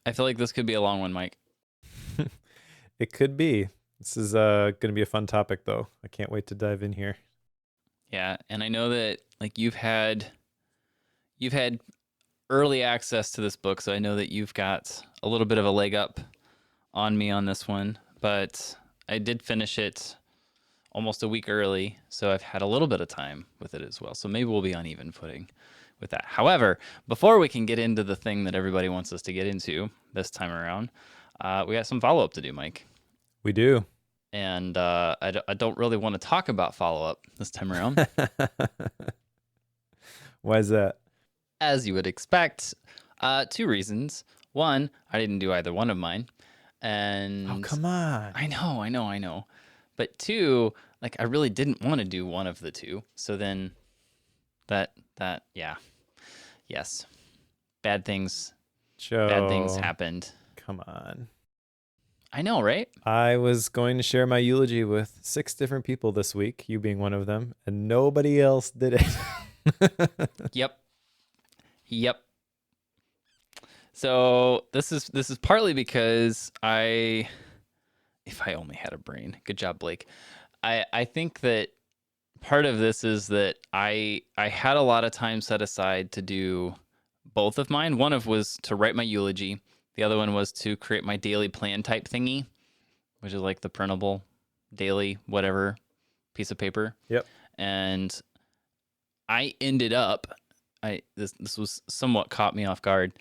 I feel like this could be a long one, Mike. It could be. This is going to be a fun topic, though. I can't wait to dive in here. Yeah, and I know that like you've had early access to this book, so I know that you've got a little bit of a leg up on me on this one, but I did finish it almost a week early, so I've had a little bit of time with it as well. So maybe we'll be on even footing with that. However, before we can get into the thing that everybody wants us to get into this time around, we got some follow up to do, Mike. We do. And I don't really want to talk about follow up this time around. Why is that? As you would expect, two reasons. One, I didn't do either one of mine. And Oh, come on. I know. But two, like I really didn't want to do one of the two. So then yeah. Yes. Bad things Joe, happened. come on. I know, right? I was going to share my eulogy with 6 different people this week, you being one of them, and nobody else did it. Yep. So this is partly because if I only had a brain. Good job, Blake. I think that part of this is that I had a lot of time set aside to do both of mine. One of was to write my eulogy. The other one was to create my daily plan type thingy, which is like the printable daily whatever piece of paper. Yep. And I ended up this was somewhat caught me off guard.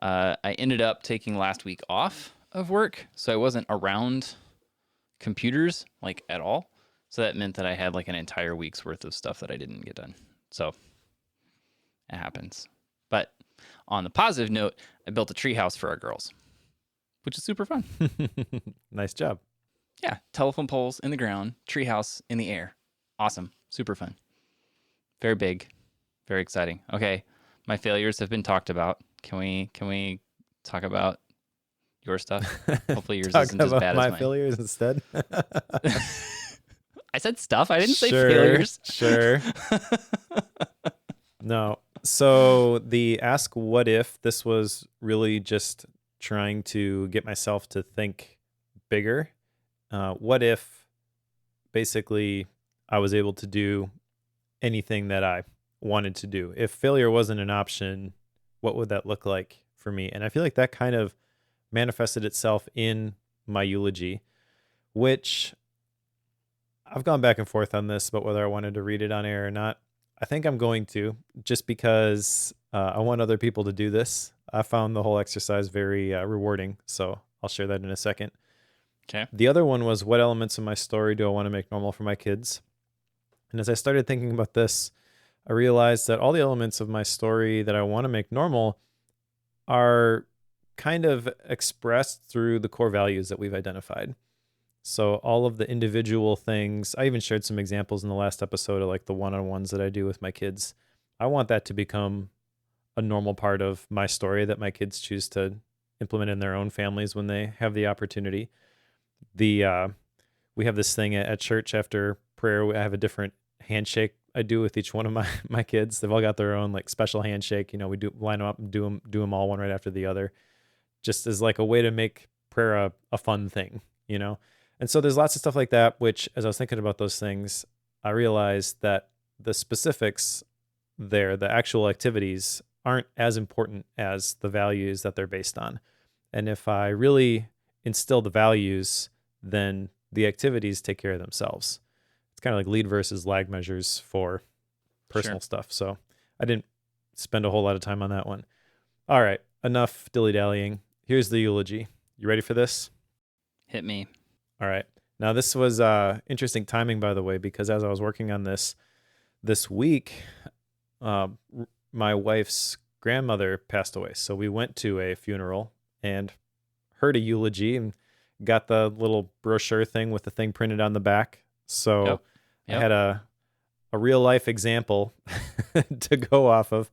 I ended up taking last week off of work, so I wasn't around computers like at all. So that meant that I had like an entire week's worth of stuff that I didn't get done. So it happens. But on the positive note, I built a treehouse for our girls, which is super fun. Nice job. Yeah, telephone poles in the ground, treehouse in the air. Awesome, super fun. Very big, very exciting. Okay, my failures have been talked about. Can we talk about your stuff? Hopefully yours isn't as bad as mine. My failures instead. I said stuff. I didn't say failures. Sure. No. So the ask what if, this was really just trying to get myself to think bigger. What if basically I was able to do anything that I wanted to do? If failure wasn't an option, what would that look like for me? And I feel like that kind of manifested itself in my eulogy, which I've gone back and forth on this about whether I wanted to read it on air or not. I think I'm going to, just because I want other people to do this. I found the whole exercise very rewarding, so I'll share that in a second. Okay. The other one was, what elements of my story do I want to make normal for my kids? And as I started thinking about this, I realized that all the elements of my story that I want to make normal are kind of expressed through the core values that we've identified. So all of the individual things, I even shared some examples in the last episode of like the one-on-ones that I do with my kids. I want that to become a normal part of my story that my kids choose to implement in their own families when they have the opportunity. We have this thing at church after prayer. I have a different handshake I do with each one of my kids. They've all got their own like special handshake. You know, we do line them up and do them all one right after the other, just as like a way to make prayer a fun thing, you know? And so there's lots of stuff like that, which as I was thinking about those things, I realized that the specifics there, the actual activities, aren't as important as the values that they're based on. And if I really instill the values, then the activities take care of themselves. It's kind of like lead versus lag measures for personal stuff. So I didn't spend a whole lot of time on that one. All right, enough dilly-dallying. Here's the eulogy. You ready for this? Hit me. All right. Now, this was interesting timing, by the way, because as I was working on this week, my wife's grandmother passed away. So we went to a funeral and heard a eulogy and got the little brochure thing with the thing printed on the back. So Yep. I had a real life example to go off of.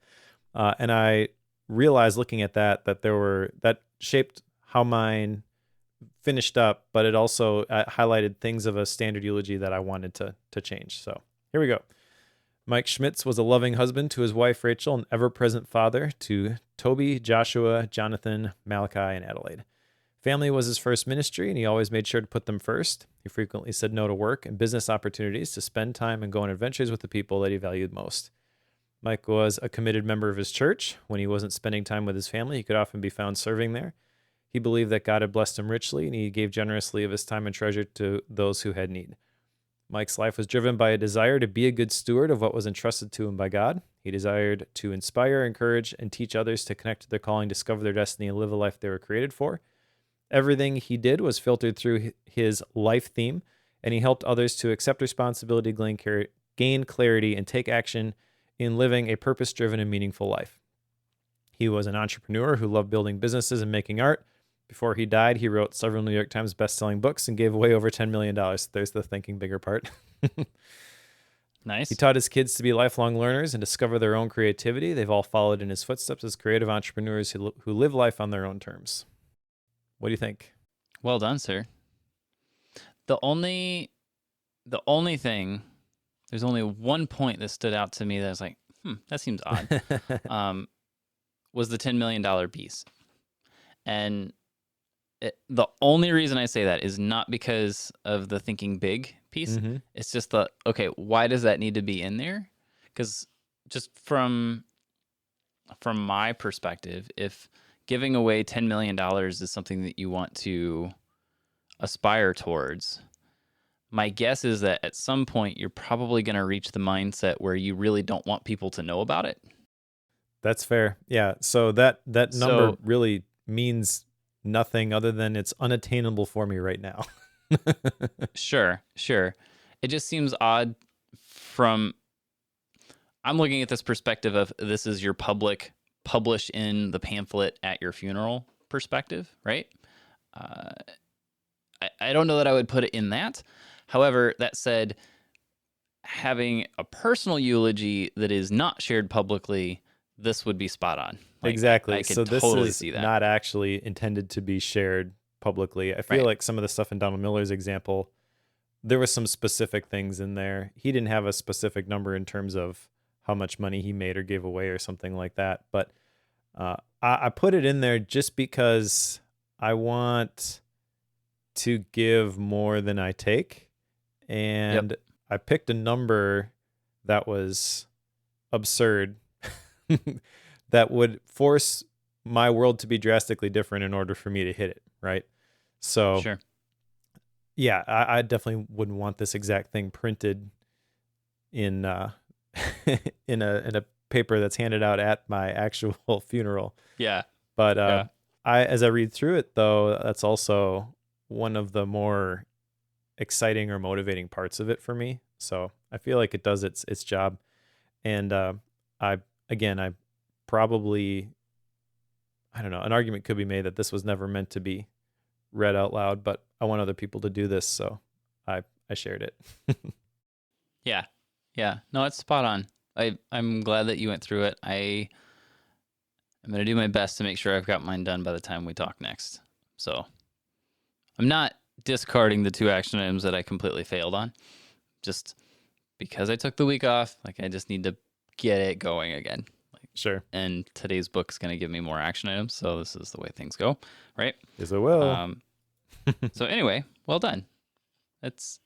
And I realized looking at that shaped how mine finished up, but it also highlighted things of a standard eulogy that I wanted to change. So here we go. Mike Schmitz was a loving husband to his wife Rachel, an ever-present father to Toby, Joshua, Jonathan, Malachi, and Adelaide. Family was his first ministry, and he always made sure to put them first. He frequently said no to work and business opportunities to spend time and go on adventures with the people that he valued most. Mike was a committed member of his church. When he wasn't spending time with his family, he could often be found serving there. He believed that God had blessed him richly, and he gave generously of his time and treasure to those who had need. Mike's life was driven by a desire to be a good steward of what was entrusted to him by God. He desired to inspire, encourage, and teach others to connect to their calling, discover their destiny, and live a life they were created for. Everything he did was filtered through his life theme, and he helped others to accept responsibility, gain clarity, and take action in living a purpose-driven and meaningful life. He was an entrepreneur who loved building businesses and making art. Before he died, he wrote several New York Times best-selling books and gave away over $10 million. There's the thinking bigger part. Nice. He taught his kids to be lifelong learners and discover their own creativity. They've all followed in his footsteps as creative entrepreneurs who live life on their own terms. What do you think? Well done, sir. The only thing, there's only one point that stood out to me that I was like, that seems odd, was the $10 million piece. And the only reason I say that is not because of the thinking big piece. Mm-hmm. It's just okay, why does that need to be in there? Because just from my perspective, if giving away $10 million is something that you want to aspire towards, my guess is that at some point you're probably going to reach the mindset where you really don't want people to know about it. That's fair. Yeah. So that number really means nothing other than it's unattainable for me right now. Sure. It just seems odd I'm looking at this perspective of this is your public publish in the pamphlet at your funeral perspective, right? I don't know that I would put it in that. However, that said, having a personal eulogy that is not shared publicly, this would be spot on. Exactly. I could so totally this see is that. Not actually intended to be shared publicly. I feel like some of the stuff in Donald Miller's example, there was some specific things in there. He didn't have a specific number in terms of how much money he made or gave away or something like that. But I put it in there just because I want to give more than I take. And I picked a number that was absurd that would force my world to be drastically different in order for me to hit it, right? So, sure. Yeah, I definitely wouldn't want this exact thing printed in in a paper that's handed out at my actual funeral. Yeah. But as I read through it, though, that's also one of the more exciting or motivating parts of it for me. So I feel like it does its job. And I probably, I don't know, an argument could be made that this was never meant to be read out loud, but I want other people to do this, so I shared it. Yeah. No, it's spot on. I'm glad that you went through it. I'm going to do my best to make sure I've got mine done by the time we talk next. So I'm not discarding the 2 action items that I completely failed on. Just because I took the week off, I just need to get it going again. Sure. And today's book's going to give me more action items, so this is the way things go, right? Yes, it will. So anyway, well done. It's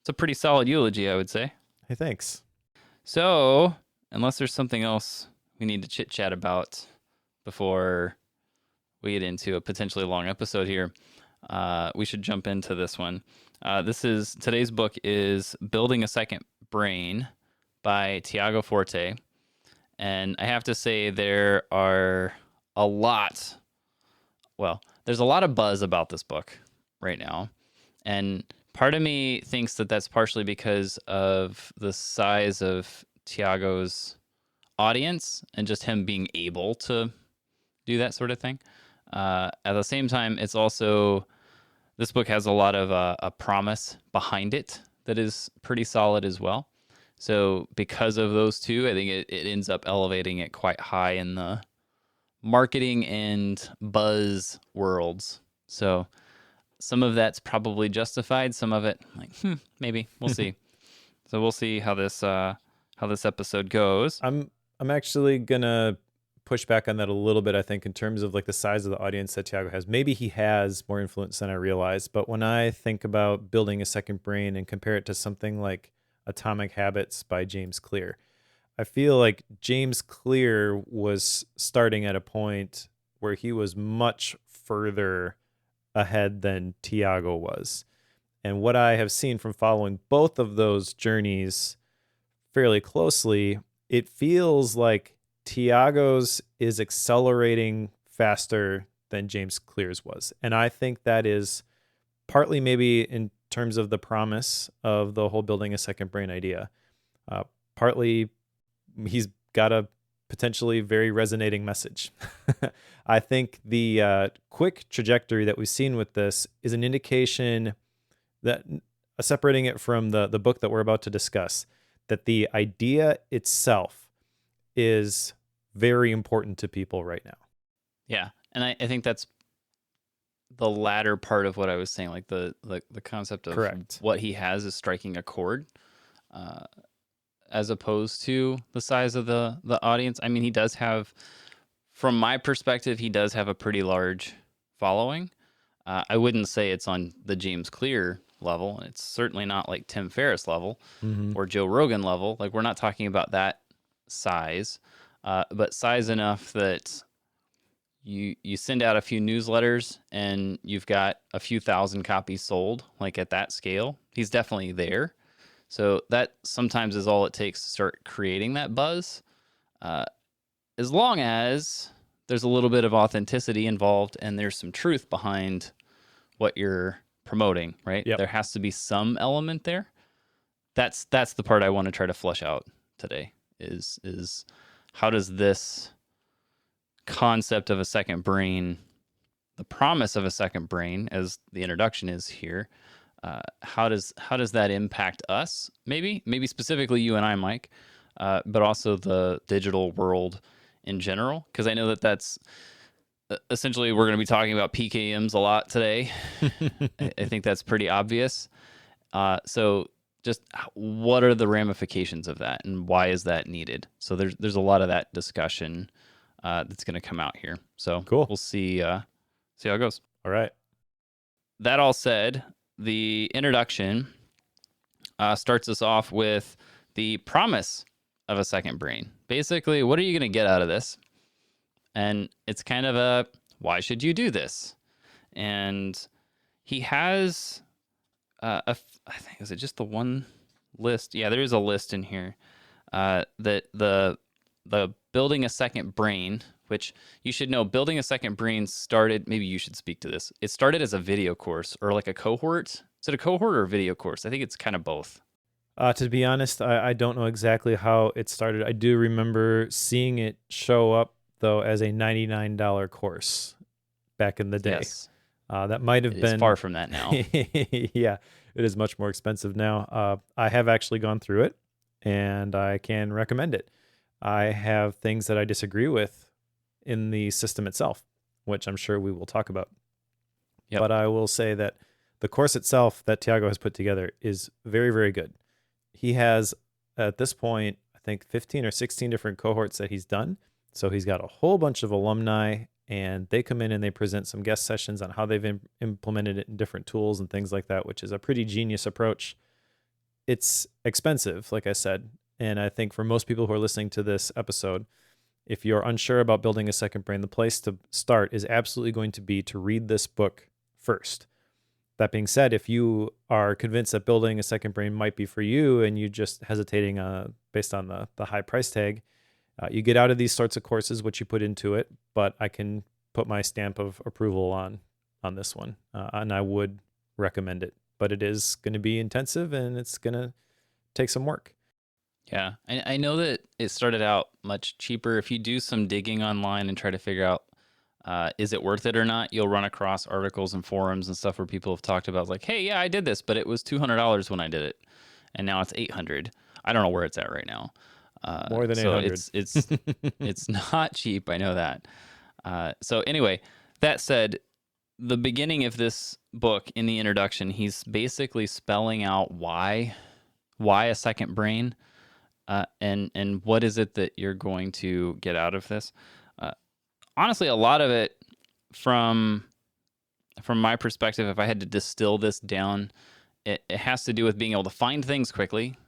a pretty solid eulogy, I would say. Hey, thanks. So, unless there's something else we need to chit-chat about before we get into a potentially long episode here, we should jump into this one. Today's book is Building a Second Brain by Tiago Forte. And I have to say there's a lot of buzz about this book right now. And part of me thinks that that's partially because of the size of Tiago's audience and just him being able to do that sort of thing. At the same time, it's also, this book has a lot of a promise behind it that is pretty solid as well. So because of those two, I think it ends up elevating it quite high in the marketing and buzz worlds. So some of that's probably justified. Some of it, maybe. We'll see. So we'll see how this this episode goes. I'm actually gonna push back on that a little bit. I think in terms of like the size of the audience that Tiago has, maybe he has more influence than I realize. But when I think about building a second brain and compare it to something like Atomic Habits by James Clear, I feel like James Clear was starting at a point where he was much further ahead than Tiago was. And what I have seen from following both of those journeys fairly closely, it feels like Tiago's is accelerating faster than James Clear's was. And I think that is partly maybe in terms of the promise of the whole building a second brain idea. Partly he's got a potentially very resonating message. I think the quick trajectory that we've seen with this is an indication that, separating it from the book that we're about to discuss, that the idea itself is very important to people right now. Yeah. And I think that's the latter part of what I was saying, like the concept of Correct. what he has is striking a chord, as opposed to the size of the audience. I mean, he does have, from my perspective, he does have a pretty large following. I wouldn't say it's on the James Clear level. It's certainly not like Tim Ferriss level or Joe Rogan level. Like, we're not talking about that size, but size enough that you send out a few newsletters and you've got a few thousand copies sold, like at that scale. He's definitely there. So that sometimes is all it takes to start creating that buzz. As long as there's a little bit of authenticity involved and there's some truth behind what you're promoting, right? Yep. There has to be some element there. That's the part I want to try to flesh out today is how does this concept of a second brain, the promise of a second brain, as the introduction is here, how does that impact us? Maybe specifically you and I, Mike, but also the digital world in general, because I know that's essentially we're going to be talking about PKMs a lot today. I think that's pretty obvious. So just what are the ramifications of that and why is that needed? So there's a lot of that discussion that's going to come out here. So cool. We'll see how it goes. All right. That all said, the introduction starts us off with the promise of a second brain. Basically, what are you going to get out of this? And it's kind of a, why should you do this? And he has I think, is it just the one list? Yeah, there is a list in here that the building a second brain, which you should know, building a second brain started, maybe you should speak to this. It started as a video course or like a cohort. Is it a cohort or a video course? I think it's kind of both. To be honest, I don't know exactly how it started. I do remember seeing it show up, though, as a $99 course back in the day. Yes. That might have been far from that now. Yeah, it is much more expensive now. I have actually gone through it, and I can recommend it. I have things that I disagree with in the system itself, which I'm sure we will talk about. Yep. But I will say that the course itself that Tiago has put together is very, very good. He has, at this point, I think 15 or 16 different cohorts that he's done. So he's got a whole bunch of alumni, and they come in and they present some guest sessions on how they've implemented it in different tools and things like that, which is a pretty genius approach. It's expensive, like I said. And I think for most people who are listening to this episode, if you're unsure about building a second brain, the place to start is absolutely going to be to read this book first. That being said, if you are convinced that building a second brain might be for you and you're just hesitating based on the high price tag, you get out of these sorts of courses, what you put into it, but I can put my stamp of approval on this one, and I would recommend it. But it is going to be intensive and it's going to take some work. Yeah, I know that it started out much cheaper. If you do some digging online and try to figure out is it worth it or not, you'll run across articles and forums and stuff where people have talked about like, hey, yeah, I did this, but it was $200 when I did it, and now it's $800. I don't know where it's at right now. More than 800. So it's not cheap. I know that. So anyway, that said, the beginning of this book, in the introduction, he's basically spelling out why a second brain. and what is it that you're going to get out of this? Uh, Honestly, a lot of it from my perspective, if I had to distill this down, it has to do with being able to find things quickly,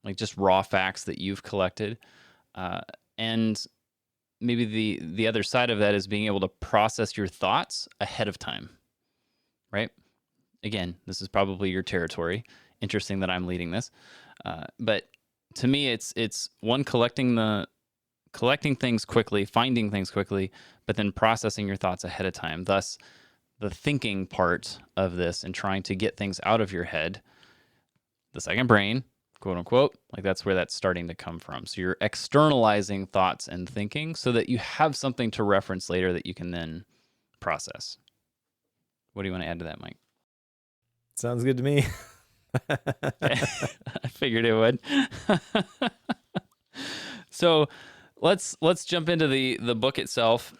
like just raw facts that you've collected, and maybe the other side of that is being able to process your thoughts ahead of time, right? Again, this is probably your territory. Interesting that I'm leading this, but to me, it's one, collecting things quickly, finding things quickly, but then processing your thoughts ahead of time. Thus, the thinking part of this and trying to get things out of your head, the second brain, quote unquote, like that's where that's starting to come from. So you're externalizing thoughts and thinking so that you have something to reference later that you can then process. What do you want to add to that, Mike? Sounds good to me. I figured it would. So let's jump into the book itself.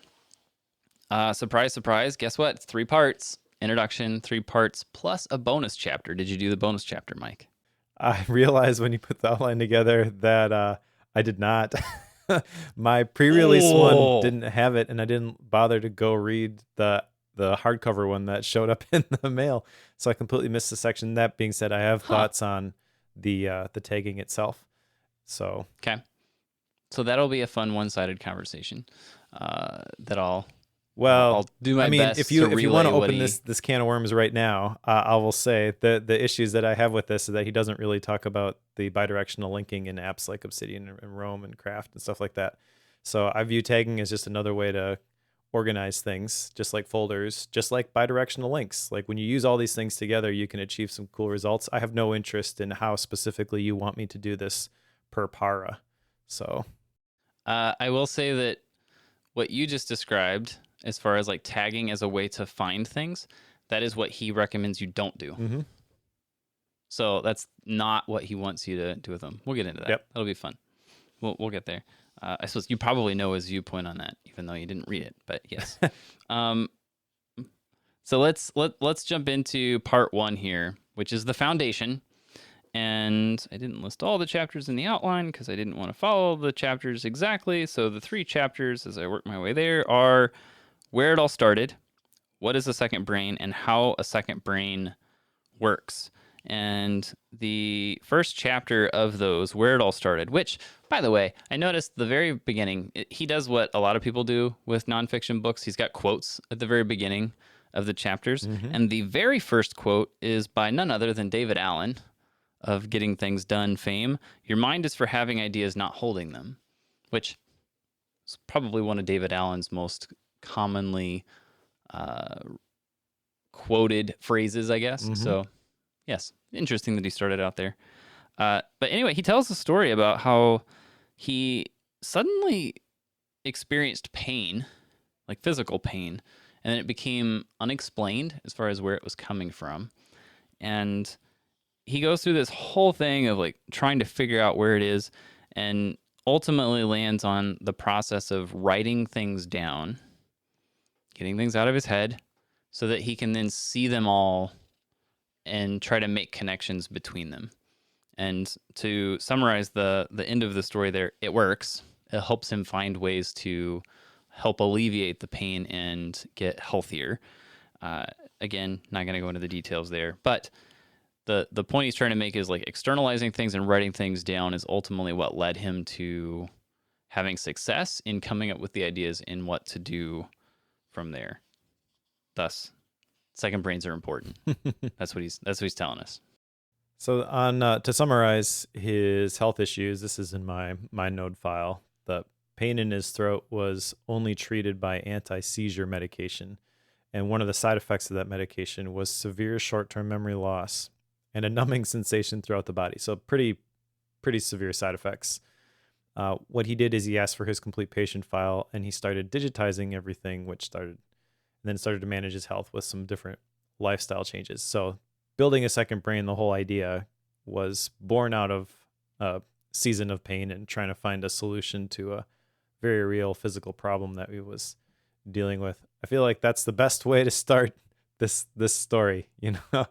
Surprise, surprise. Guess what? It's 3 parts. Introduction, 3 parts, plus a bonus chapter. Did you do the bonus chapter, Mike? I realized when you put the outline together that I did not. My pre-release one didn't have it, and I didn't bother to go read the hardcover one that showed up in the mail, so I completely missed the section. That being said, I have thoughts on the tagging itself. So okay, so that'll be a fun one-sided conversation that I'll do my best. If you want to open he... this can of worms right now, I will say the issues that I have with this is that he doesn't really talk about the bidirectional linking in apps like Obsidian and Roam and Craft and stuff like that. So I view tagging as just another way to organize things, just like folders, just like bidirectional links. Like when you use all these things together, you can achieve some cool results. I have no interest in how specifically you want me to do this per para. So I will say that what you just described, as far as like tagging as a way to find things, that is what he recommends you don't do. Mm-hmm. So that's not what he wants you to do with them. We'll get into that. Yep. That'll be fun. We'll get there. I suppose you probably know his viewpoint on that, even though you didn't read it. But yes. So let's jump into part 1 here, which is the foundation. And I didn't list all the chapters in the outline because I didn't want to follow the chapters exactly. So the 3 chapters, as I work my way there, are where it all started, what is a second brain, and how a second brain works. And the first chapter of those, where it all started, which, by the way, I noticed the very beginning, he does what a lot of people do with nonfiction books. He's got quotes at the very beginning of the chapters. Mm-hmm. And the very first quote is by none other than David Allen of Getting Things Done fame. Your mind is for having ideas, not holding them, which is probably one of David Allen's most commonly quoted phrases, I guess. Mm-hmm. So yes, interesting that he started out there. But anyway, he tells a story about how he suddenly experienced pain, like physical pain, and then it became unexplained as far as where it was coming from. And he goes through this whole thing of like trying to figure out where it is, and ultimately lands on the process of writing things down, getting things out of his head so that he can then see them all and try to make connections between them. And to summarize the end of the story there, it works. It helps him find ways to help alleviate the pain and get healthier. Again, not going to go into the details there, but the point he's trying to make is like externalizing things and writing things down is ultimately what led him to having success in coming up with the ideas in what to do from there. Thus, second brains are important. That's what he's telling us. So on to summarize his health issues, this is in my node file. The pain in his throat was only treated by anti-seizure medication, and one of the side effects of that medication was severe short-term memory loss and a numbing sensation throughout the body. So pretty severe side effects. What he did is he asked for his complete patient file, and he started digitizing everything, and then started to manage his health with some different lifestyle changes. So building a second brain, the whole idea was born out of a season of pain and trying to find a solution to a very real physical problem that he was dealing with. I feel like that's the best way to start this story. You know,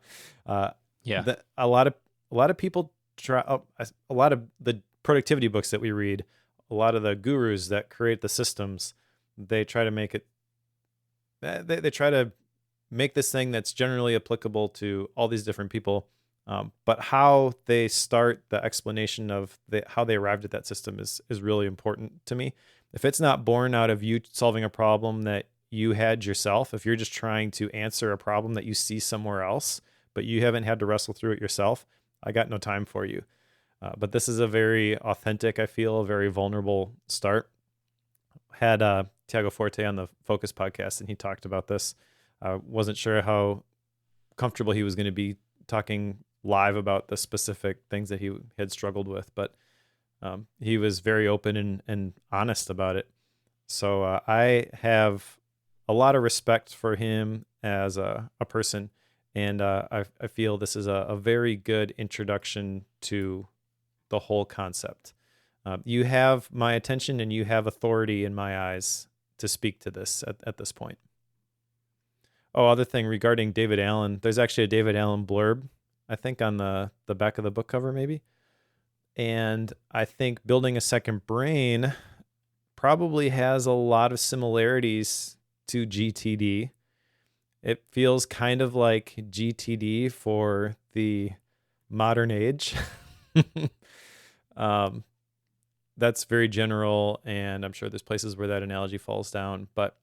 yeah. A lot of people try. A lot of the productivity books that we read, a lot of the gurus that create the systems, they try to make it, they try to make this thing that's generally applicable to all these different people. But how they start the explanation of how they arrived at that system is really important to me. If it's not born out of you solving a problem that you had yourself, if you're just trying to answer a problem that you see somewhere else, but you haven't had to wrestle through it yourself, I got no time for you. But this is a very authentic, I feel, very vulnerable start. Had Tiago Forte on the Focus podcast, and he talked about this. I wasn't sure how comfortable he was going to be talking live about the specific things that he had struggled with, but he was very open and honest about it. So I have a lot of respect for him as a person, and I feel this is a very good introduction to the whole concept. You have my attention and you have authority in my eyes to speak to this at this point. Oh, other thing regarding David Allen, there's actually a David Allen blurb, I think on the back of the book cover maybe. And I think Building a Second Brain probably has a lot of similarities to GTD. It feels kind of like GTD for the modern age. That's very general, and I'm sure there's places where that analogy falls down, but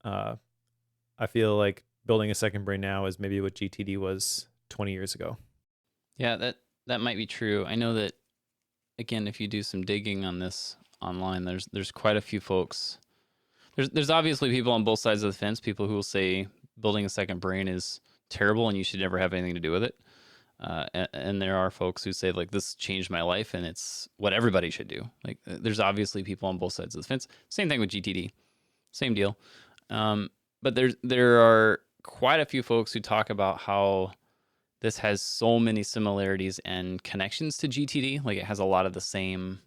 I feel like Building a Second Brain now is maybe what GTD was 20 years ago. Yeah, that might be true. I know that, again, if you do some digging on this online, there's quite a few folks. There's obviously people on both sides of the fence, people who will say Building a Second Brain is terrible and you should never have anything to do with it. And there are folks who say, like, this changed my life and it's what everybody should do. Like, there's obviously people on both sides of the fence. Same thing with GTD. Same deal. But there are quite a few folks who talk about how this has so many similarities and connections to GTD. Like, it has a lot of the same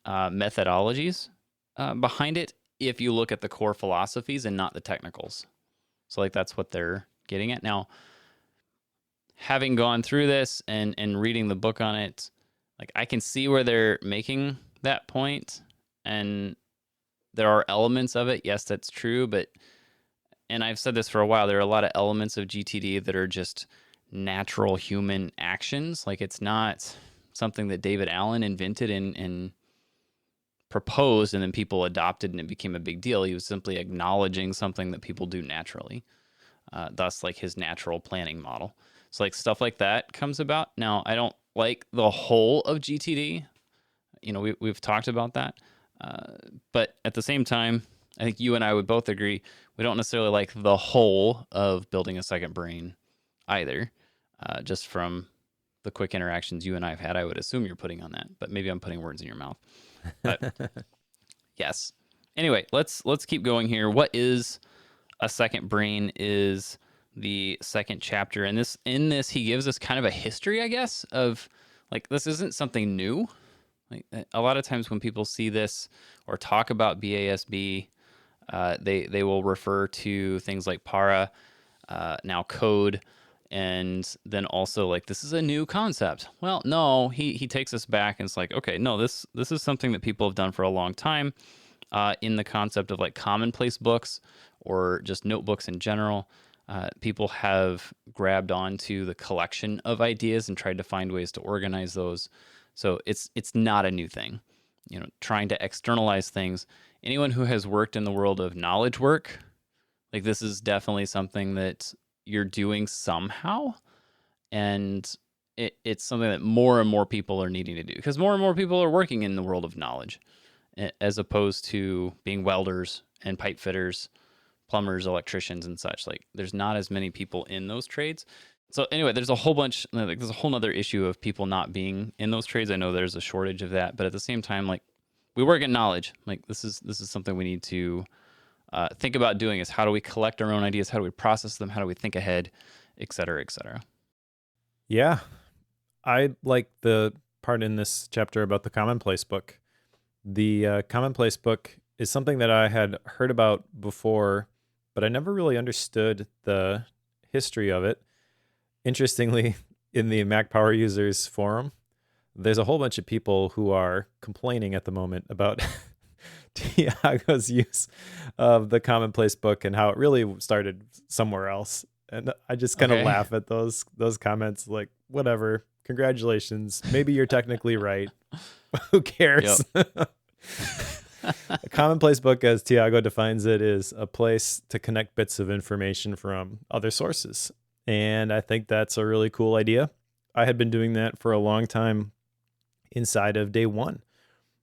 methodologies behind it if you look at the core philosophies and not the technicals. So, like, that's what they're getting at. Now, having gone through this and reading the book on it, like, I can see where they're making that point, and there are elements of it. Yes, that's true, but, and I've said this for a while, there are a lot of elements of GTD that are just natural human actions. Like, it's not something that David Allen invented and proposed and then people adopted and it became a big deal. He was simply acknowledging something that people do naturally, thus, like, his natural planning model. So, like, stuff like that comes about. Now, I don't like the whole of GTD. You know, we've talked about that. But at the same time, I think you and I would both agree we don't necessarily like the whole of Building a Second Brain either. Just from the quick interactions you and I have had, I would assume you're putting on that. But maybe I'm putting words in your mouth. But yes. Anyway, let's keep going here. What is a second brain is the second chapter, and in this he gives us kind of a history, I guess, of, like, this isn't something new. Like, a lot of times when people see this or talk about BASB, they will refer to things like para, now code, and then also, like, this is a new concept. Well, no, he takes us back and it's like, okay, no, this is something that people have done for a long time, in the concept of, like, commonplace books or just notebooks in general. People have grabbed onto the collection of ideas and tried to find ways to organize those. So it's not a new thing. You know, trying to externalize things. Anyone who has worked in the world of knowledge work, like, this is definitely something that you're doing somehow. And it's something that more and more people are needing to do because more and more people are working in the world of knowledge, as opposed to being welders and pipe fitters, plumbers, electricians, and such. Like, there's not as many people in those trades. So anyway, there's a whole bunch, like, there's a whole nother issue of people not being in those trades. I know there's a shortage of that, but at the same time, like, we work in knowledge. Like, this is something we need to think about doing, is how do we collect our own ideas? How do we process them? How do we think ahead, et cetera, et cetera. Yeah. I like the part in this chapter about the commonplace book. The commonplace book is something that I had heard about before, but I never really understood the history of it. Interestingly, in the Mac Power Users forum, there's a whole bunch of people who are complaining at the moment about Tiago's use of the commonplace book and how it really started somewhere else. And I just kind of Okay. laugh at those comments, like, whatever, congratulations, maybe you're technically right. Who cares? Yep. A commonplace book, as Tiago defines it, is a place to connect bits of information from other sources. And I think that's a really cool idea. I had been doing that for a long time inside of day one.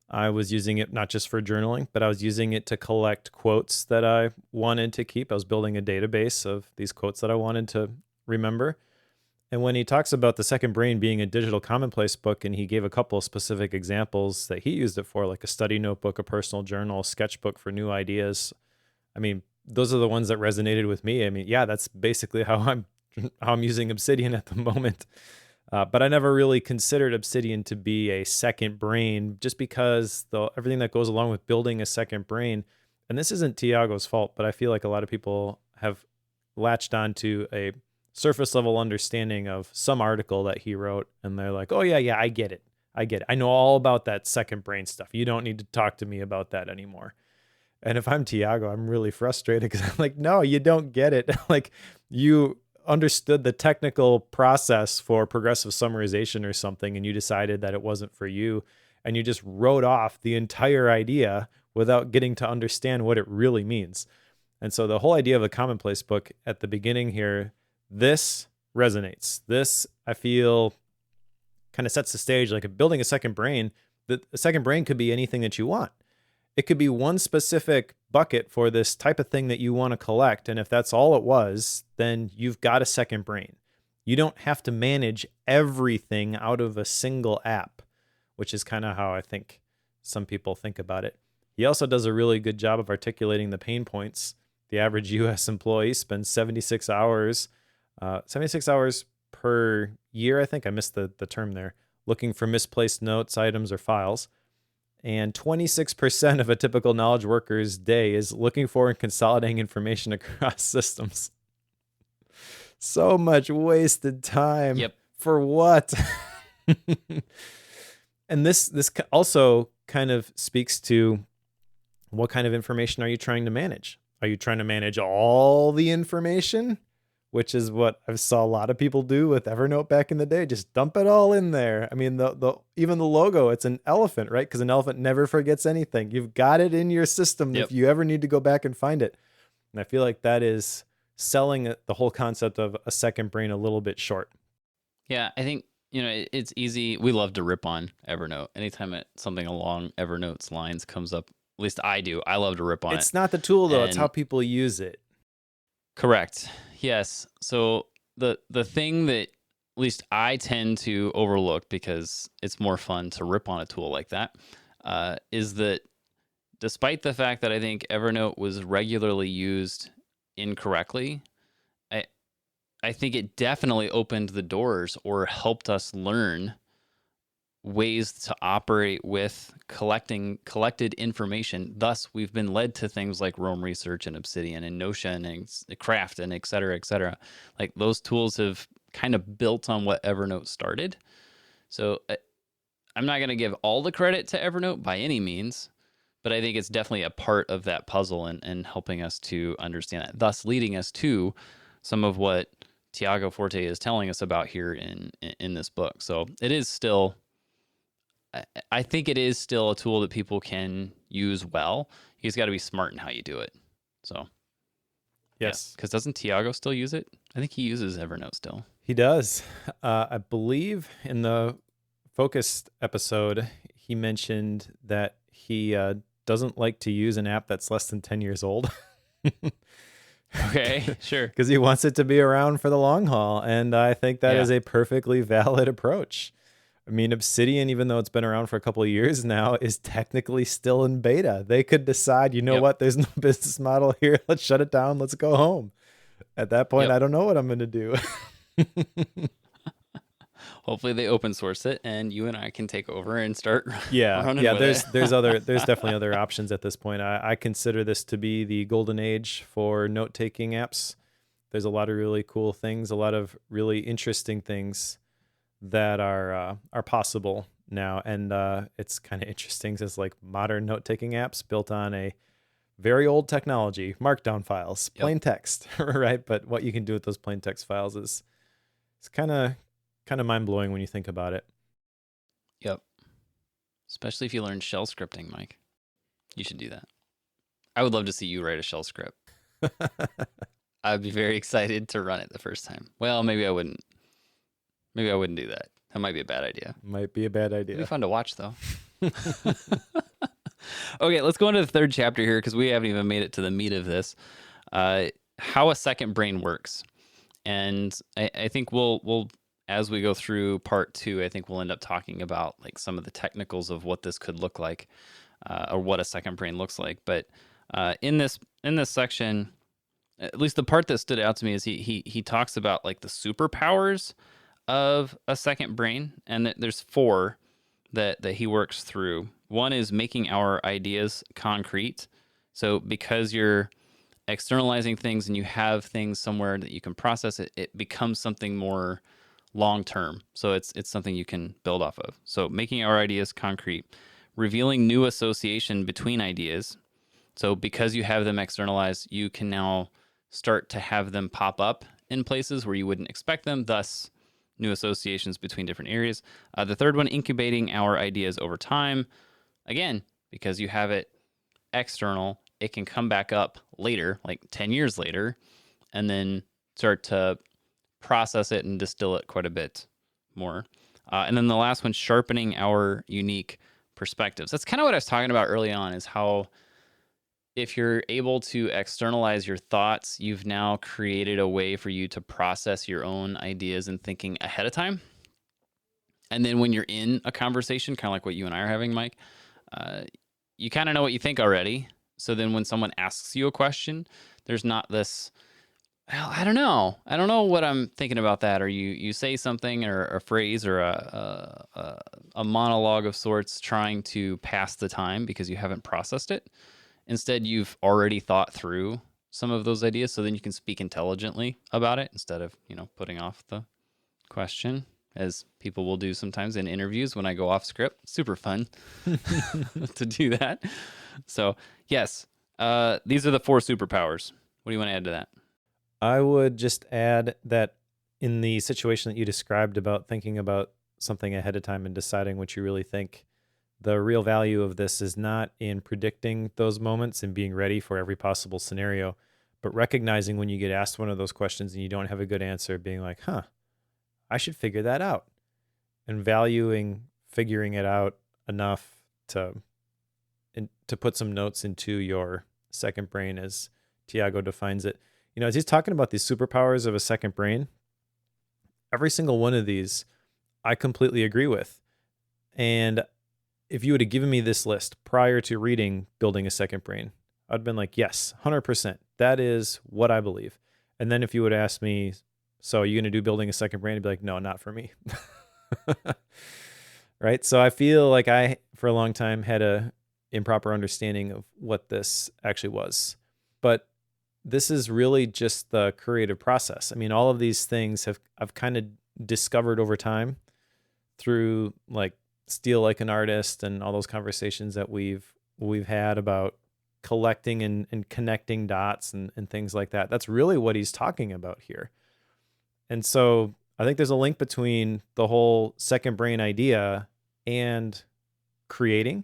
I was using it not just for journaling, but I was using it to collect quotes that I wanted to keep. I was building a database of these quotes that I wanted to remember. And when he talks about the second brain being a digital commonplace book, and he gave a couple of specific examples that he used it for, like a study notebook, a personal journal, a sketchbook for new ideas. I mean, those are the ones that resonated with me. I mean, yeah, that's basically how I'm using Obsidian at the moment. But I never really considered Obsidian to be a second brain, just because everything that goes along with building a second brain, and this isn't Tiago's fault, but I feel like a lot of people have latched onto a surface level understanding of some article that he wrote, and they're like, oh yeah, I get it. I know all about that second brain stuff. You don't need to talk to me about that anymore. And if I'm Tiago, I'm really frustrated because I'm like, no, you don't get it. Like, you understood the technical process for progressive summarization or something, and you decided that it wasn't for you, and you just wrote off the entire idea without getting to understand what it really means. And so the whole idea of a commonplace book at the beginning here, this resonates. This, I feel, kind of sets the stage. Like, building a second brain, the second brain could be anything that you want. It could be one specific bucket for this type of thing that you want to collect. And if that's all it was, then you've got a second brain. You don't have to manage everything out of a single app, which is kind of how I think some people think about it. He also does a really good job of articulating the pain points. The average US employee spends 76 hours per year. I think I missed the term there, looking for misplaced notes, items, or files. And 26% of a typical knowledge worker's day is looking for and consolidating information across systems. So much wasted time. Yep. For what? And this also kind of speaks to, what kind of information are you trying to manage? Are you trying to manage all the information? Which is what I saw a lot of people do with Evernote back in the day. Just dump it all in there. I mean, even the logo, it's an elephant, right? Because an elephant never forgets anything. You've got it in your system if you ever need to go back and find it. And I feel like that is selling the whole concept of a second brain a little bit short. Yeah, I think, it's easy. We love to rip on Evernote. Anytime something along Evernote's lines comes up, at least I do, I love to rip on it. It's not the tool, though. It's how people use it. Correct. Yes. So the thing that at least I tend to overlook, because it's more fun to rip on a tool like that, is that despite the fact that I think Evernote was regularly used incorrectly, I think it definitely opened the doors or helped us learn ways to operate with collected information. Thus, we've been led to things like Roam Research and Obsidian and Notion and Craft and et cetera, et cetera. Like, those tools have kind of built on what Evernote started. So I'm not going to give all the credit to Evernote by any means, but I think it's definitely a part of that puzzle and helping us to understand that, thus leading us to some of what Tiago Forte is telling us about here in this book. So it is still, I think it is still a tool that people can use well. You just got to be smart in how you do it. So, yes. Because doesn't Tiago still use it? I think he uses Evernote still. He does. I believe in the Focused episode, he mentioned that he doesn't like to use an app that's less than 10 years old. Okay, sure. Because he wants it to be around for the long haul. And I think that is a perfectly valid approach. I mean, Obsidian, even though it's been around for a couple of years now, is technically still in beta. They could decide, what, there's no business model here. Let's shut it down. Let's go home. At that point, I don't know what I'm going to do. Hopefully they open source it and you and I can take over and start running with there's it. there's definitely other options at this point. I consider this to be the golden age for note-taking apps. There's a lot of really cool things, a lot of really interesting things that are possible now, and it's kind of interesting. It's like modern note-taking apps built on a very old technology, markdown files, plain text, right? But what you can do with those plain text files is it's kind of mind-blowing when you think about it. Yep. Especially if you learn shell scripting, Mike. You should do that. I would love to see you write a shell script. I'd be very excited to run it the first time. Well, maybe I wouldn't. Maybe I wouldn't do that. That might be a bad idea. Might be a bad idea. It'd be fun to watch, though. Okay, let's go into the third chapter here because we haven't even made it to the meat of this. How a second brain works. And I think we'll as we go through part 2, I think we'll end up talking about like some of the technicals of what this could look like, or what a second brain looks like. But in this section, at least the part that stood out to me is he talks about like the superpowers of a second brain, and there's 4 that he works through. One is making our ideas concrete. So because you're externalizing things and you have things somewhere that you can process it, it becomes something more long-term. So it's something you can build off of. So making our ideas concrete, revealing new association between ideas. So because you have them externalized, you can now start to have them pop up in places where you wouldn't expect them, thus new associations between different areas. The third one, incubating our ideas over time. Again, because you have it external, it can come back up later, like 10 years later, and then start to process it and distill it quite a bit more. And then the last one, sharpening our unique perspectives. That's kind of what I was talking about early on, is how if you're able to externalize your thoughts, you've now created a way for you to process your own ideas and thinking ahead of time. And then when you're in a conversation, kind of like what you and I are having, Mike, you kind of know what you think already. So then when someone asks you a question, there's not this, well, I don't know what I'm thinking about that. Or you say something or a phrase or a monologue of sorts trying to pass the time because you haven't processed it. Instead, you've already thought through some of those ideas, so then you can speak intelligently about it instead of, putting off the question, as people will do sometimes in interviews when I go off script. Super fun to do that. So, yes, these are the 4 superpowers. What do you want to add to that? I would just add that in the situation that you described about thinking about something ahead of time and deciding what you really think, the real value of this is not in predicting those moments and being ready for every possible scenario, but recognizing when you get asked one of those questions and you don't have a good answer, being like, I should figure that out, and valuing figuring it out enough to put some notes into your second brain, as Tiago defines it. As he's talking about these superpowers of a second brain, every single one of these I completely agree with. And if you would have given me this list prior to reading Building a Second Brain, I'd been like, yes, 100%. That is what I believe. And then if you would ask me, so are you going to do Building a Second Brain? I'd be like, no, not for me. Right? So I feel like I, for a long time, had a improper understanding of what this actually was. But this is really just the creative process. I mean, all of these things I've kind of discovered over time through like Steal Like an Artist and all those conversations that we've had about collecting and connecting dots and things like that. That's really what he's talking about here. And so I think there's a link between the whole second brain idea and creating,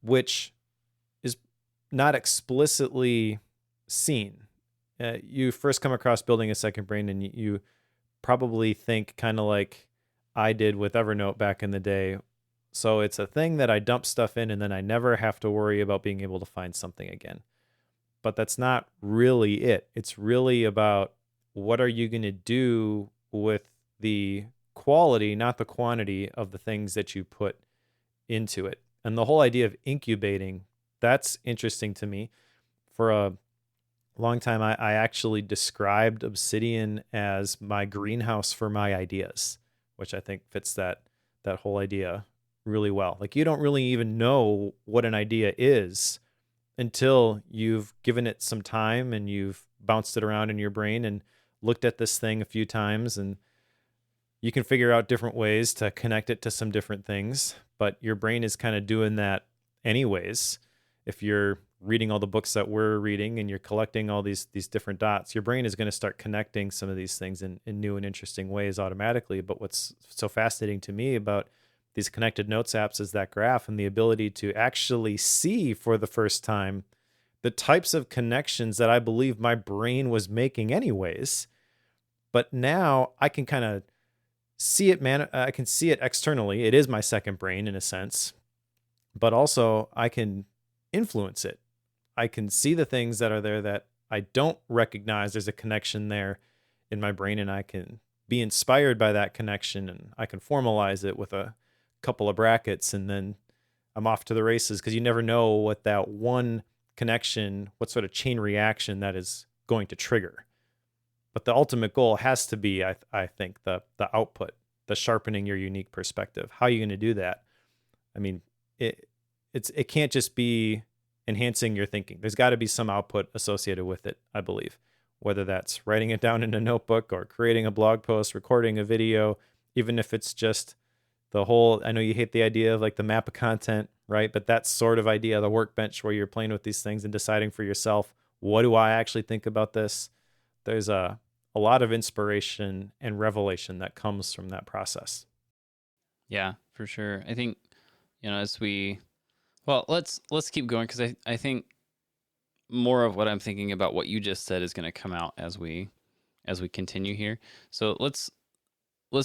which is not explicitly seen. You first come across Building a Second Brain and you probably think kind of like I did with Evernote back in the day. So it's a thing that I dump stuff in and then I never have to worry about being able to find something again. But that's not really it. It's really about what are you going to do with the quality, not the quantity of the things that you put into it. And the whole idea of incubating, that's interesting to me. For a long time, I actually described Obsidian as my greenhouse for my ideas, which I think fits that whole idea really well. Like you don't really even know what an idea is until you've given it some time and you've bounced it around in your brain and looked at this thing a few times and you can figure out different ways to connect it to some different things, but your brain is kind of doing that anyways. If you're reading all the books that we're reading and you're collecting all these different dots, your brain is going to start connecting some of these things in new and interesting ways automatically. But what's so fascinating to me about these connected notes apps is that graph and the ability to actually see for the first time the types of connections that I believe my brain was making anyways. But now I can kind of see it, I can see it externally. It is my second brain in a sense, but also I can influence it. I can see the things that are there that I don't recognize there's a connection there in my brain, and I can be inspired by that connection, and I can formalize it with a couple of brackets, and then I'm off to the races, because you never know what that one connection, what sort of chain reaction that is going to trigger. But the ultimate goal has to be, I think, the output, the sharpening your unique perspective. How are you going to do that? I mean, it can't just be enhancing your thinking. There's got to be some output associated with it, I believe. Whether that's writing it down in a notebook or creating a blog post, recording a video, even if it's just the whole, I know you hate the idea of like the map of content, right? But that sort of idea, the workbench where you're playing with these things and deciding for yourself, what do I actually think about this? There's a lot of inspiration and revelation that comes from that process. Yeah, for sure. I think, as let's keep going, because I think more of what I'm thinking about what you just said is going to come out as we continue here. So let's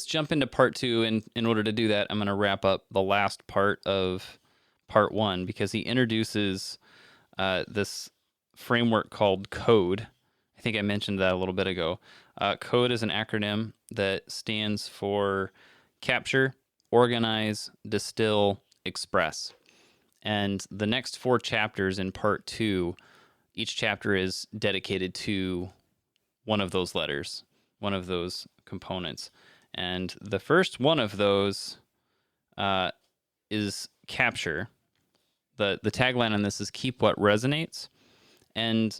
jump into part 2, and in order to do that, I'm going to wrap up the last part of part 1, because he introduces this framework called CODE. I think I mentioned that a little bit ago. CODE is an acronym that stands for Capture, Organize, Distill, Express. And the next 4 chapters in part 2, each chapter is dedicated to one of those letters, one of those components. And the first one of those is capture. The tagline on this is keep what resonates. And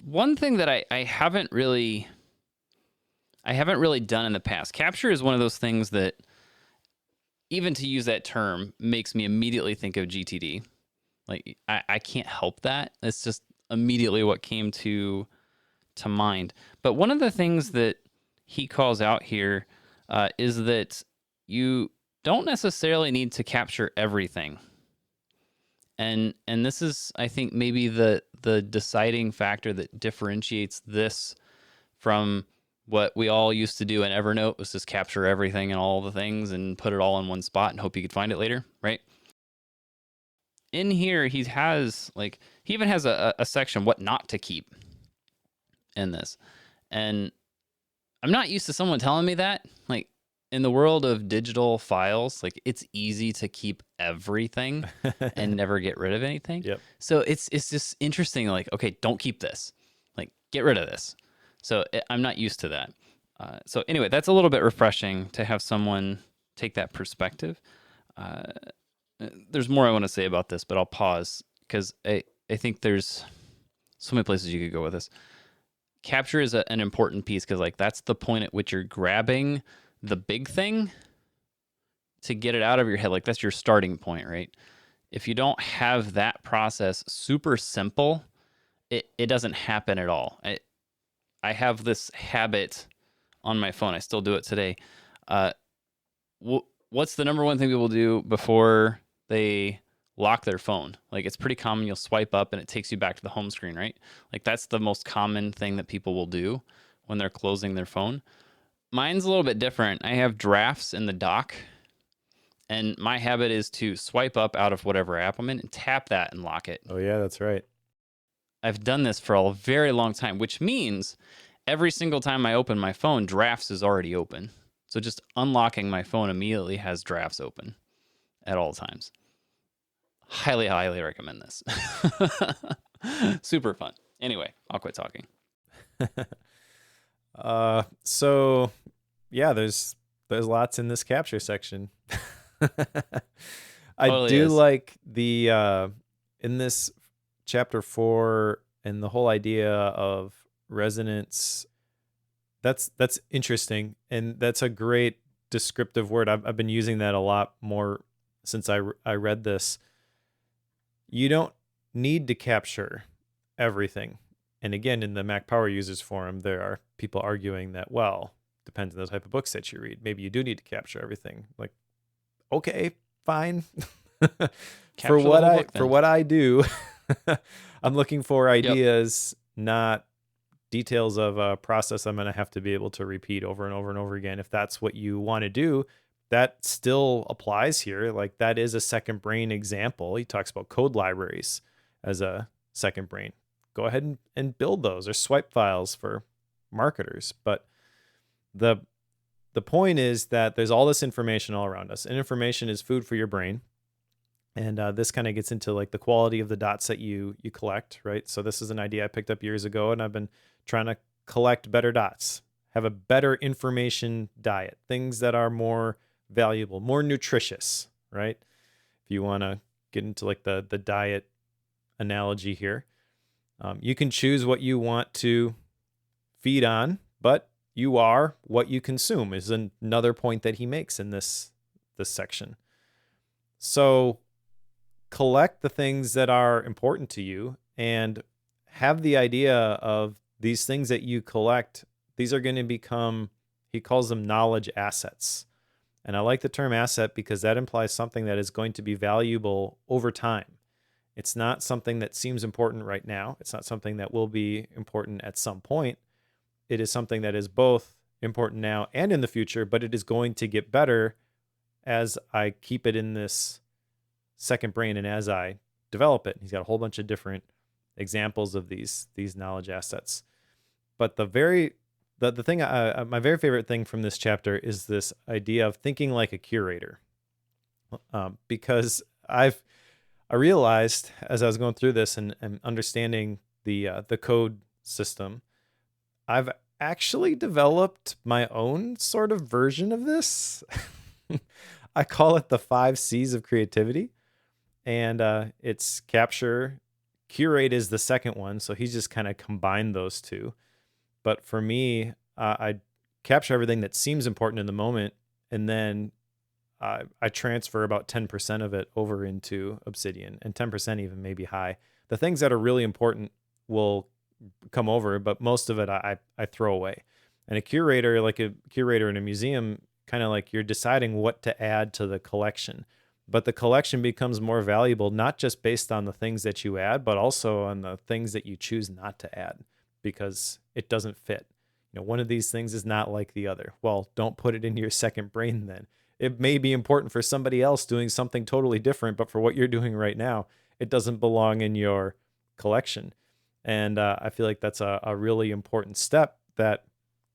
one thing that I haven't really done in the past, capture is one of those things that, even to use that term, makes me immediately think of GTD. Like, I can't help that. It's just immediately what came to mind. But one of the things that he calls out here is that you don't necessarily need to capture everything. And this is, I think, maybe the deciding factor that differentiates this from what we all used to do in Evernote, was just capture everything and all the things and put it all in one spot and hope you could find it later, right? In here, he even has a section, what not to keep, in this. And I'm not used to someone telling me that. Like, in the world of digital files, like, it's easy to keep everything and never get rid of anything. Yep. So it's just interesting. Like, okay, don't keep this. Like, get rid of this. So I'm not used to that. So anyway, that's a little bit refreshing to have someone take that perspective. There's more I want to say about this, but I'll pause, because I think there's so many places you could go with this. Capture is an important piece, because like, that's the point at which you're grabbing the big thing to get it out of your head. Like, that's your starting point, right? If you don't have that process super simple, it doesn't happen at all. I have this habit on my phone. I still do it today. What's the number one thing people do before they lock their phone? Like, it's pretty common. You'll swipe up and it takes you back to the home screen, right? Like, that's the most common thing that people will do when they're closing their phone. Mine's a little bit different. I have drafts in the dock, and my habit is to swipe up out of whatever app I'm in and tap that and lock it. Oh yeah, that's right. I've done this for a very long time, which means every single time I open my phone, drafts is already open. So just unlocking my phone immediately has drafts open at all times. Highly, highly recommend this. Super fun. Anyway, I'll quit talking. So yeah, there's lots in this capture section. I Totally do is. like the in this chapter 4 and the whole idea of resonance That's interesting, and that's a great descriptive word. I've been using that a lot more since I read this. You don't need to capture everything. And again, in the Mac Power Users Forum, there are people arguing that, well, depends on the type of books that you read. Maybe you do need to capture everything. Like, okay, fine. For Capture the whole book, for then. what I do, I'm looking for Yep. ideas, not details of a process I'm going to have to be able to repeat over and over and over again. If that's what you want to do, that still applies here. Like, that is a second brain example. He talks about code libraries as a second brain. Go ahead and build those, or swipe files for marketers. But the point is that there's all this information all around us, and information is food for your brain. And this kind of gets into like the quality of the dots that you collect, right? So this is an idea I picked up years ago, and I've been trying to collect better dots, have a better information diet, things that are more valuable, more nutritious, right? If you want to get into like the diet analogy here, you can choose what you want to feed on, but you are what you consume is another point that he makes in this section. So collect the things that are important to you and have the idea of these things that you collect. These are going to become, he calls them knowledge assets. And I like the term asset because that implies something that is going to be valuable over time. It's not something that seems important right now. It's not something that will be important at some point. It is something that is both important now and in the future, but it is going to get better as I keep it in this second brain and as I develop it. He's got a whole bunch of different examples of these knowledge assets. But the thing, my very favorite thing from this chapter is this idea of thinking like a curator, because I realized as I was going through this and understanding the code system, I've actually developed my own sort of version of this. I call it the 5 C's of creativity. And it's capture. Curate is the second one, so he's just kind of combined those two. But for me, I capture everything that seems important in the moment, and then I transfer about 10% of it over into Obsidian, and 10% even maybe high. The things that are really important will come over, but most of it I throw away. And a curator, like a curator in a museum, kind of like you're deciding what to add to the collection. But the collection becomes more valuable, not just based on the things that you add, but also on the things that you choose not to add because it doesn't fit. You know, one of these things is not like the other. Well, don't put it into your second brain then. It may be important for somebody else doing something totally different, but for what you're doing right now, it doesn't belong in your collection. And I feel like that's a really important step that,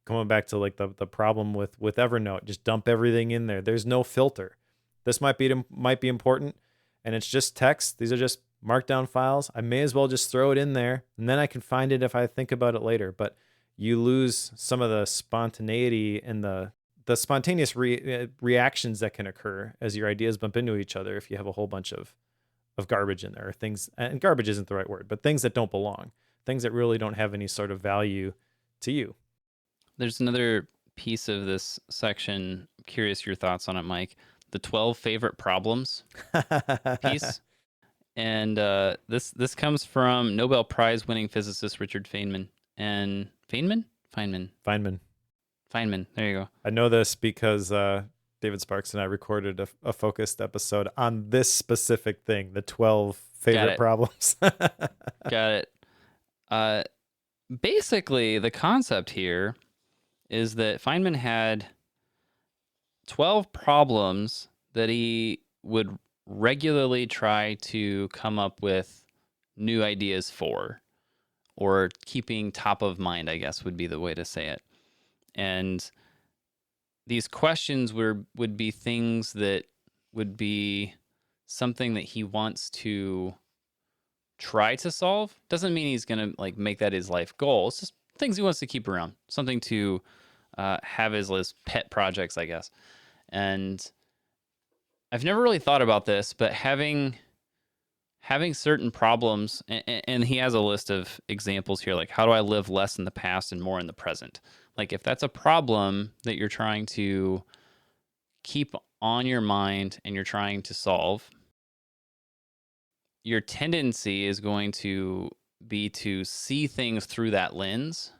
coming back to like the problem with Evernote, just dump everything in there. There's no filter. This might be important, and it's just text. These are just markdown files. I may as well just throw it in there, and then I can find it if I think about it later. But you lose some of the spontaneity and the spontaneous reactions that can occur as your ideas bump into each other if you have a whole bunch of garbage in there, or things, and garbage isn't the right word, but things that don't belong, things that really don't have any sort of value to you. There's another piece of this section. I'm curious your thoughts on it, Mike. The 12 favorite problems piece. And this comes from Nobel Prize winning physicist Richard Feynman. And Feynman. There you go. I know this because David Sparks and I recorded a focused episode on this specific thing, the 12 favorite problems. Got it. Basically, the concept here is that Feynman had 12 problems that he would regularly try to come up with new ideas for, or keeping top of mind, I guess would be the way to say it. And these questions would be things that would be something that he wants to try to solve. Doesn't mean he's going to like make that his life goal. It's just things he wants to keep around, something to have as pet projects, I guess. And I've never really thought about this, but having having certain problems, and he has a list of examples here, like how do I live less in the past and more in the present? Like if that's a problem that you're trying to keep on your mind and you're trying to solve, your tendency is going to be to see things through that lens.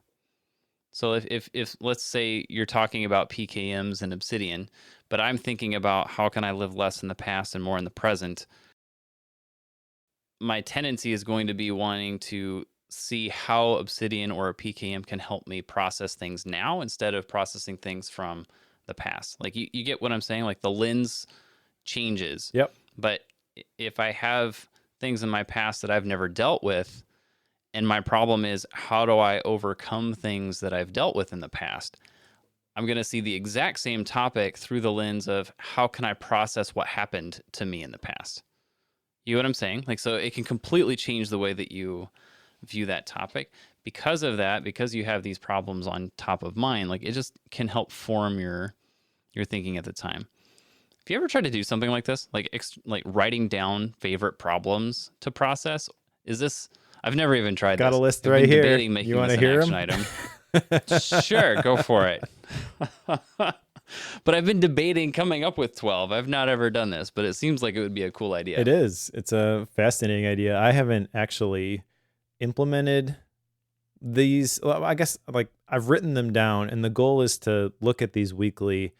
So if let's say you're talking about PKMs and Obsidian, but I'm thinking about how can I live less in the past and more in the present, my tendency is going to be wanting to see how Obsidian or a PKM can help me process things now instead of processing things from the past. Like you get what I'm saying? Like the lens changes. Yep. But if I have things in my past that I've never dealt with, and my problem is how do I overcome things that I've dealt with in the past, I'm going to see the exact same topic through the lens of how can I process what happened to me in the past. You know what I'm saying? Like, so it can completely change the way that you view that topic. Because of that, because you have these problems on top of mind, like it just can help form your thinking at the time. Have you ever tried to do something like this, like writing down favorite problems to process? Is this? I've never even tried Got this. a list I've right been here. debating making You want this to an hear action item. Sure, go for it. But I've been debating coming up with 12. I've not ever done this, but it seems like it would be a cool idea. It is. It's a fascinating idea. I haven't actually implemented these. Well, I guess like I've written them down, and the goal is to look at these weekly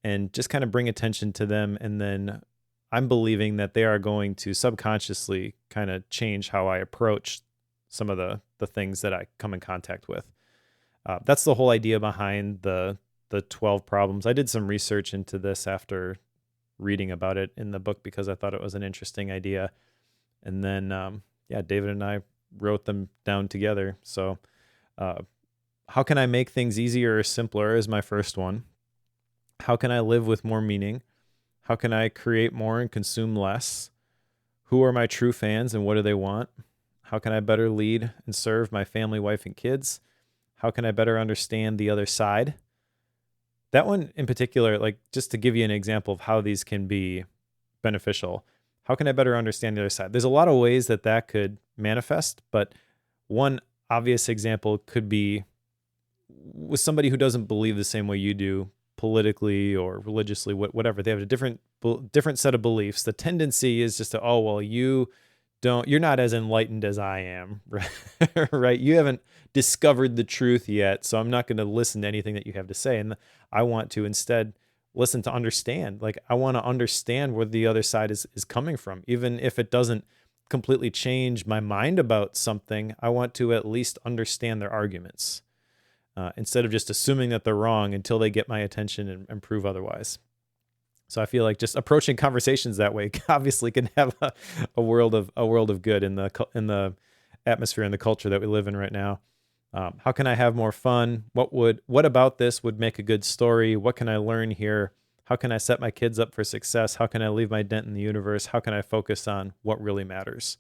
and just kind of bring attention to them. And then I'm believing that they are going to subconsciously kind of change how I approach some of the things that I come in contact with. That's the whole idea behind the 12 problems. I did some research into this after reading about it in the book because I thought it was an interesting idea. And then, David and I wrote them down together. So, how can I make things easier or simpler is my first one. How can I live with more meaning? How can I create more and consume less? Who are my true fans and what do they want? How can I better lead and serve my family, wife, and kids? How can I better understand the other side? That one in particular, like just to give you an example of how these can be beneficial, how can I better understand the other side? There's a lot of ways that could manifest, but one obvious example could be with somebody who doesn't believe the same way you do politically or religiously, whatever. They have a different set of beliefs. The tendency is just to, oh, well, you're not as enlightened as I am, right? Right? You haven't discovered the truth yet, so I'm not going to listen to anything that you have to say. And I want to instead listen to understand. Like I want to understand where the other side is coming from. Even if it doesn't completely change my mind about something, I want to at least understand their arguments instead of just assuming that they're wrong until they get my attention and prove otherwise. So I feel like just approaching conversations that way obviously can have a world of good in the atmosphere and the culture that we live in right now. How can I have more fun? What about this would make a good story? What can I learn here? How can I set my kids up for success? How can I leave my dent in the universe? How can I focus on what really matters?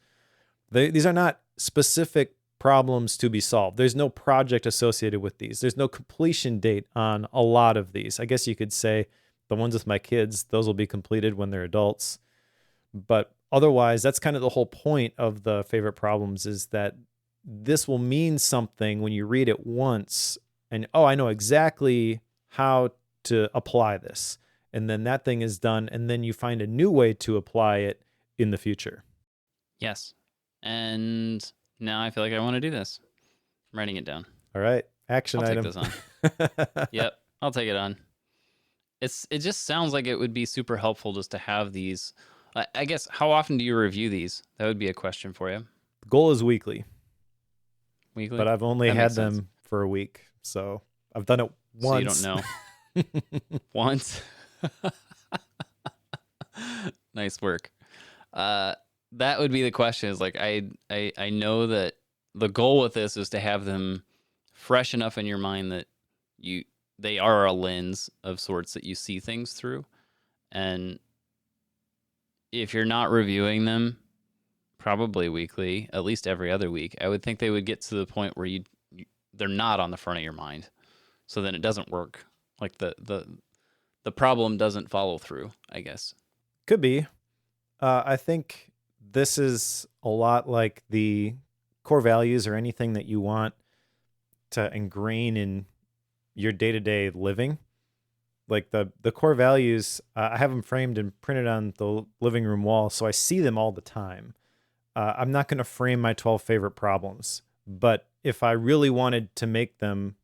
These are not specific problems to be solved. There's no project associated with these. There's no completion date on a lot of these. I guess you could say the ones with my kids, those will be completed when they're adults. But otherwise, that's kind of the whole point of the favorite problems, is that this will mean something when you read it once and, oh, I know exactly how to apply this. And then that thing is done. And then you find a new way to apply it in the future. Yes. And now I feel like I want to do this. I'm writing it down. All right. Action I'll item. take this on. Yep. I'll take it on. It just sounds like it would be super helpful just to have these. I guess, how often do you review these? That would be a question for you. The goal is weekly. Weekly? But I've only had them for a week. So I've done it once. So you don't know. Once? Nice work. That would be the question, is like, I know that the goal with this is to have them fresh enough in your mind that they are a lens of sorts that you see things through. And if you're not reviewing them probably weekly, at least every other week, I would think they would get to the point where they're not on the front of your mind. So then it doesn't work. Like the problem doesn't follow through, I guess. Could be. I think this is a lot like the core values or anything that you want to ingrain in your day-to-day living. Like the core values, I have them framed and printed on the living room wall, so I see them all the time. I'm not going to frame my 12 favorite problems, but if I really wanted to make them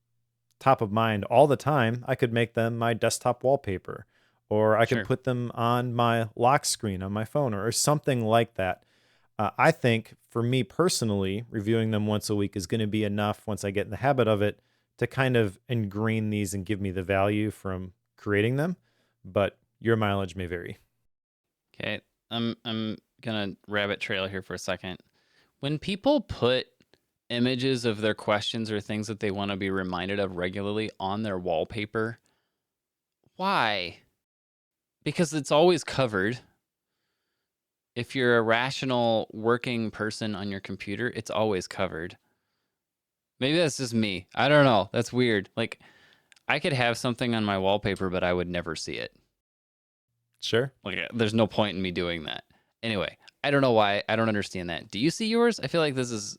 top of mind all the time, I could make them my desktop wallpaper, or I could Sure. put them on my lock screen on my phone, or something like that. I think for me personally, reviewing them once a week is going to be enough once I get in the habit of it to kind of ingrain these and give me the value from creating them. But your mileage may vary. Okay. I'm gonna rabbit trail here for a second. When people put images of their questions or things that they want to be reminded of regularly on their wallpaper, why? Because it's always covered. If you're a rational working person on your computer, it's always covered. Maybe that's just me. I don't know. That's weird. Like, I could have something on my wallpaper, but I would never see it. Sure. Like, there's no point in me doing that. Anyway, I don't know why. I don't understand that. Do you see yours? I feel like this is,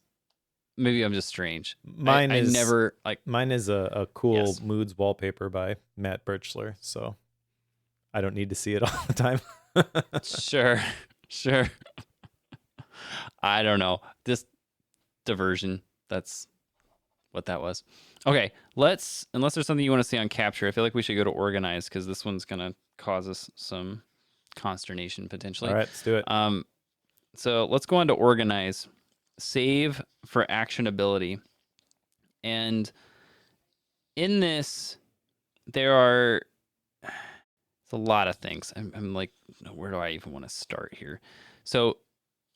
maybe I'm just strange. Mine I is never, like, mine is a cool yes. moods wallpaper by Matt Birchler, so I don't need to see it all the time. Sure. Sure. I don't know. Just diversion. That's what that was. Okay, unless there's something you want to see on capture, I feel like we should go to organize because this one's going to cause us some consternation potentially. All right, let's do it. So let's go on to organize. Save for actionability. And in this, there are it's a lot of things. I'm like, where do I even want to start here? So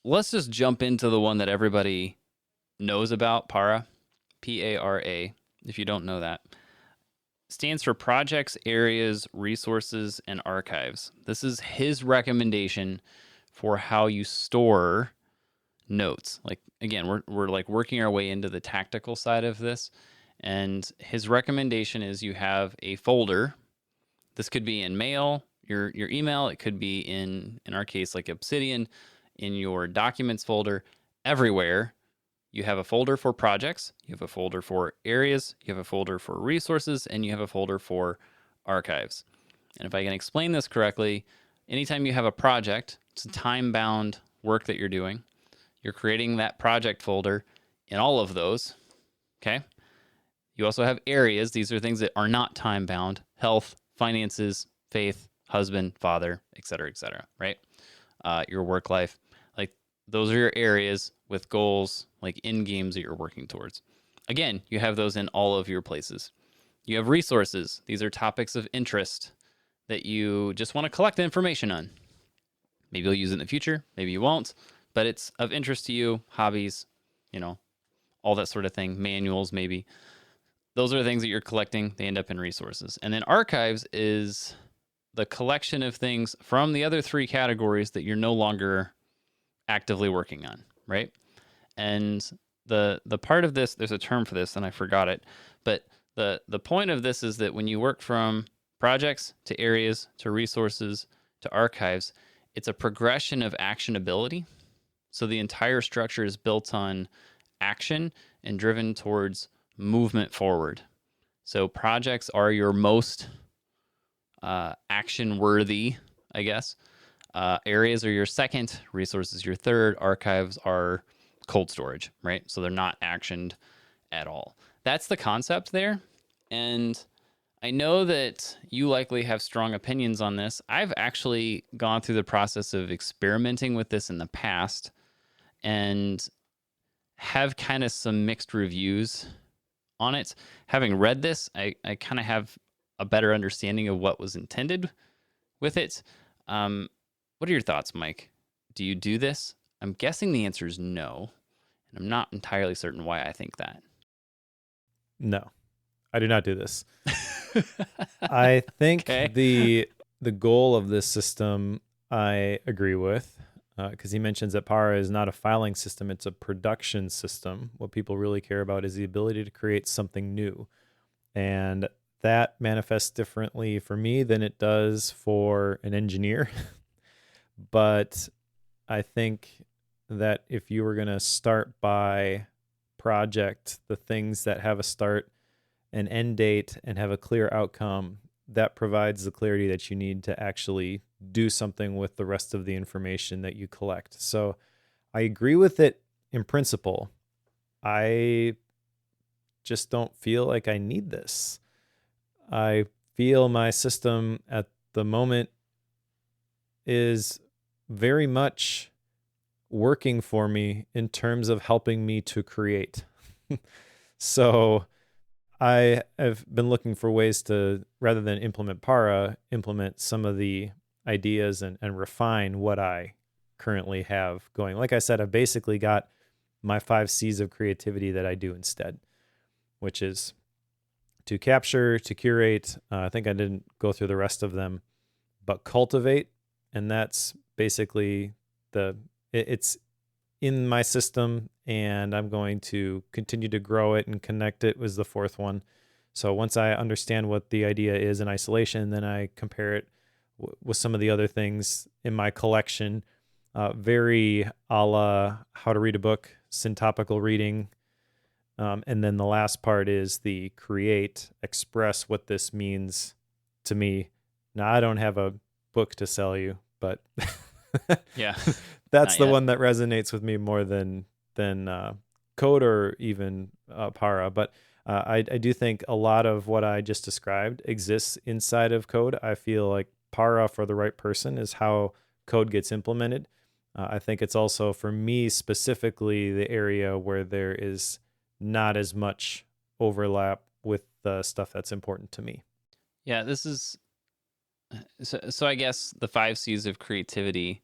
let's just jump into the one that everybody knows about, PARA, P-A-R-A, if you don't know that. Stands for Projects, Areas, Resources, and Archives. This is his recommendation for how you store notes. Like, again, we're like working our way into the tactical side of this. And his recommendation is you have a folder. This could be in mail, your email. It could be in our case, like Obsidian, in your documents folder. Everywhere, you have a folder for projects, you have a folder for areas, you have a folder for resources, and you have a folder for archives. And if I can explain this correctly, anytime you have a project, it's a time-bound work that you're doing. You're creating that project folder in all of those, okay? You also have areas. These are things that are not time-bound. Health, finances, faith, husband, father, et cetera, right? Your work life. Like, those are your areas with goals, like end games that you're working towards. Again, you have those in all of your places. You have resources. These are topics of interest that you just want to collect information on. Maybe you'll use it in the future. Maybe you won't, but it's of interest to you, hobbies, all that sort of thing, manuals maybe. Those are the things that you're collecting. They end up in resources. And then archives is the collection of things from the other three categories that you're no longer actively working on, right? And the part of this, there's a term for this and I forgot it, but the point of this is that when you work from projects to areas to resources to archives, it's a progression of actionability. So the entire structure is built on action and driven towards movement forward. So projects are your most action worthy, I guess. Areas are your second, resources your third, archives are cold storage, right? So they're not actioned at all. That's the concept there. And I know that you likely have strong opinions on this. I've actually gone through the process of experimenting with this in the past and have kind of some mixed reviews on it. Having read this, I kind of have a better understanding of what was intended with it. What are your thoughts, Mike? Do you do this? I'm guessing the answer is no, and I'm not entirely certain why I think that. No, I do not do this. I think Okay. the goal of this system, I agree with, because he mentions that PARA is not a filing system, it's a production system. What people really care about is the ability to create something new. And that manifests differently for me than it does for an engineer. But I think that if you were going to start by project, the things that have a start and end date and have a clear outcome, that provides the clarity that you need to actually do something with the rest of the information that you collect. So I agree with it in principle. I just don't feel like I need this. I feel my system at the moment is very much working for me in terms of helping me to create. So I have been looking for ways to, rather than implement para, implement some of the ideas and refine what I currently have going. Like I said, I've basically got my 5 C's of creativity that I do instead, which is to capture, to curate. I think I didn't go through the rest of them, but cultivate. And that's basically it's in my system, and I'm going to continue to grow it and connect it was the 4th one. So once I understand what the idea is in isolation, then I compare it with some of the other things in my collection, very a la how to read a book, syntopical reading. And then the last part is the create, express what this means to me. Now, I don't have a book to sell you, but Yeah. that's Not the yet. one that resonates with me more than code or even para. But I do think a lot of what I just described exists inside of code. I feel like para for the right person is how code gets implemented. I think it's also, for me specifically, the area where there is not as much overlap with the stuff that's important to me. Yeah, this is so I guess the 5 C's of creativity,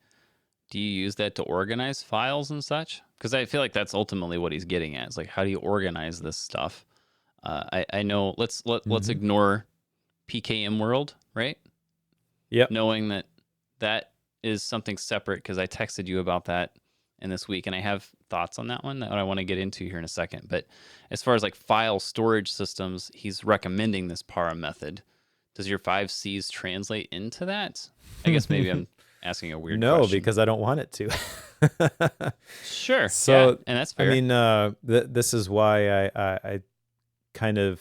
do you use that to organize files and such? Because I feel like that's ultimately what he's getting at. It's like, how do you organize this stuff? I know. Let's ignore PKM world, right? Yep. Knowing that is something separate, because I texted you about that in this week, and I have thoughts on that one that I want to get into here in a second. But as far as like file storage systems, he's recommending this para method. Does your 5 C's translate into that? I guess maybe I'm asking a weird No, question. because I don't want it to. Sure. So, yeah, and that's fair. I mean, this is why I kind of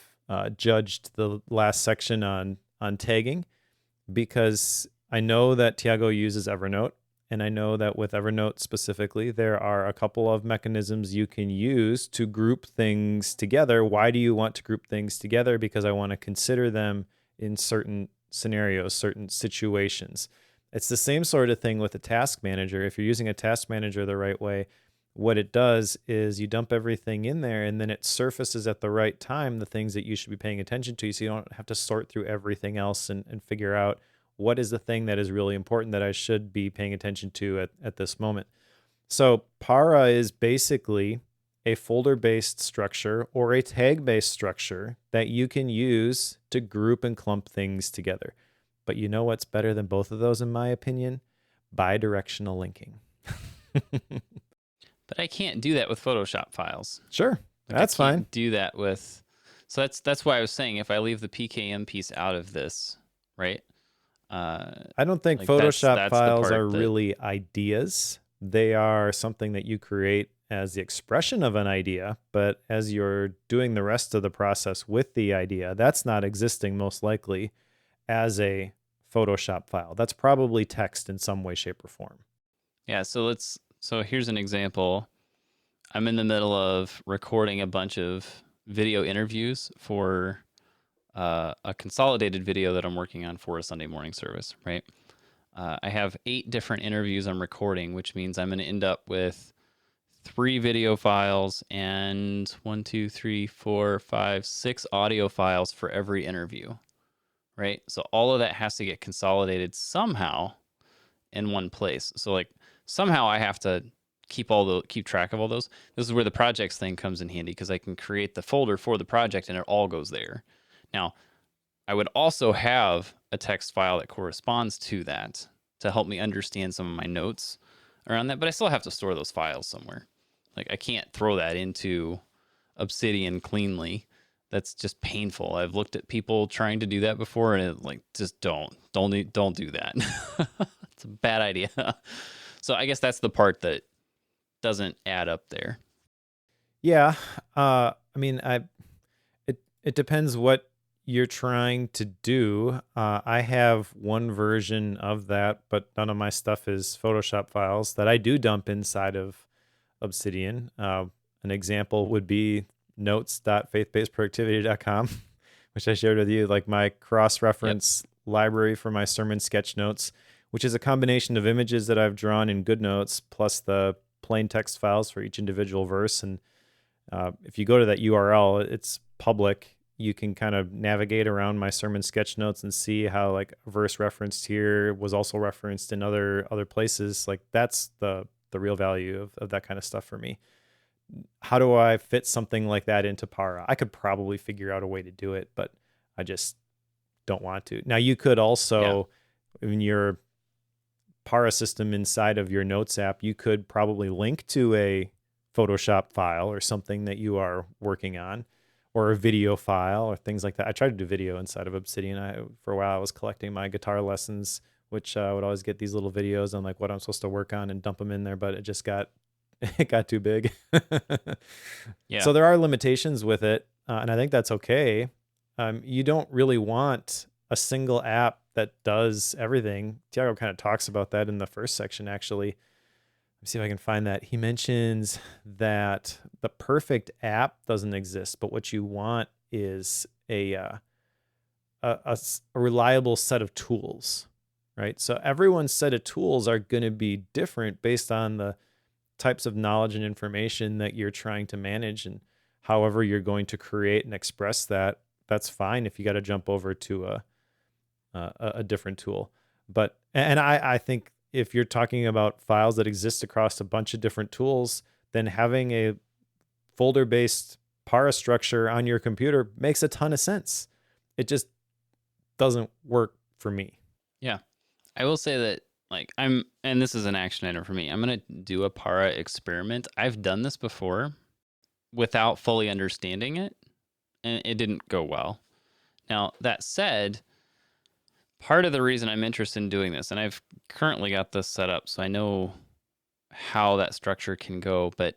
judged the last section on tagging, because I know that Tiago uses Evernote, and I know that with Evernote specifically, there are a couple of mechanisms you can use to group things together. Why do you want to group things together? Because I want to consider them in certain scenarios, certain situations. It's the same sort of thing with a task manager. If you're using a task manager the right way, what it does is you dump everything in there, and then it surfaces at the right time the things that you should be paying attention to, so you don't have to sort through everything else and figure out what is the thing that is really important that I should be paying attention to at this moment. So para is basically a folder-based structure or a tag-based structure that you can use to group and clump things together. But you know what's better than both of those, in my opinion? Bidirectional linking. But I can't do that with Photoshop files. Sure, Like, that's I can't fine. do that with. So that's why I was saying, if I leave the PKM piece out of this, right? I don't think Like Photoshop that's the files part are that. really ideas. They are something that you create as the expression of an idea, but as you're doing the rest of the process with the idea, that's not existing most likely as a Photoshop file. That's probably text in some way, shape, or form. Yeah. So here's an example. I'm in the middle of recording a bunch of video interviews for a consolidated video that I'm working on for a Sunday morning service, right? I have 8 different interviews I'm recording, which means I'm going to end up with 3 video files and 1, 2, 3, 4, 5, 6 audio files for every interview, right? So all of that has to get consolidated somehow in one place. So like somehow I have to keep track of all those. This is where the projects thing comes in handy, because I can create the folder for the project and it all goes there. Now, I would also have a text file that corresponds to that to help me understand some of my notes around that, but I still have to store those files somewhere. Like, I can't throw that into Obsidian cleanly. That's just painful. I've looked at people trying to do that before, and it, like, just don't do that. It's a bad idea. So I guess that's the part that doesn't add up there. Yeah. I mean, it depends what you're trying to do. I have one version of that, but none of my stuff is Photoshop files that I do dump inside of Obsidian. An example would be notes.faithbasedproductivity.com, which I shared with you, like my cross-reference library for my sermon sketch notes, which is a combination of images that I've drawn in GoodNotes plus the plain text files for each individual verse. And if you go to that URL, it's public. You can kind of navigate around my sermon sketch notes and see how like a verse referenced here was also referenced in other places. Like that's the real value of that kind of stuff for me. How do I fit something like that into Para? I could probably figure out a way to do it, but I just don't want to. Now you could also, in your Para system inside of your Notes app, you could probably link to a Photoshop file or something that you are working on, or a video file or things like that. I tried to do video inside of Obsidian. For a while I was collecting my guitar lessons, which I would always get these little videos on like what I'm supposed to work on and dump them in there, but it just got too big. So there are limitations with it, and I think that's okay. You don't really want a single app that does everything. Tiago kind of talks about that in the first section, actually. Let me see if I can find that. He mentions that the perfect app doesn't exist, but what you want is a reliable set of tools, right? So everyone's set of tools are going to be different based on the types of knowledge and information that you're trying to manage, and however you're going to create and express that. That's fine if you got to jump over to a different tool. But I think if you're talking about files that exist across a bunch of different tools, then having a folder-based Para structure on your computer makes a ton of sense. It just doesn't work for me. Yeah. I will say that, like, and this is an action item for me. I'm going to do a Para experiment. I've done this before without fully understanding it, and it didn't go well. Now, that said, part of the reason I'm interested in doing this, and I've currently got this set up, so I know how that structure can go, but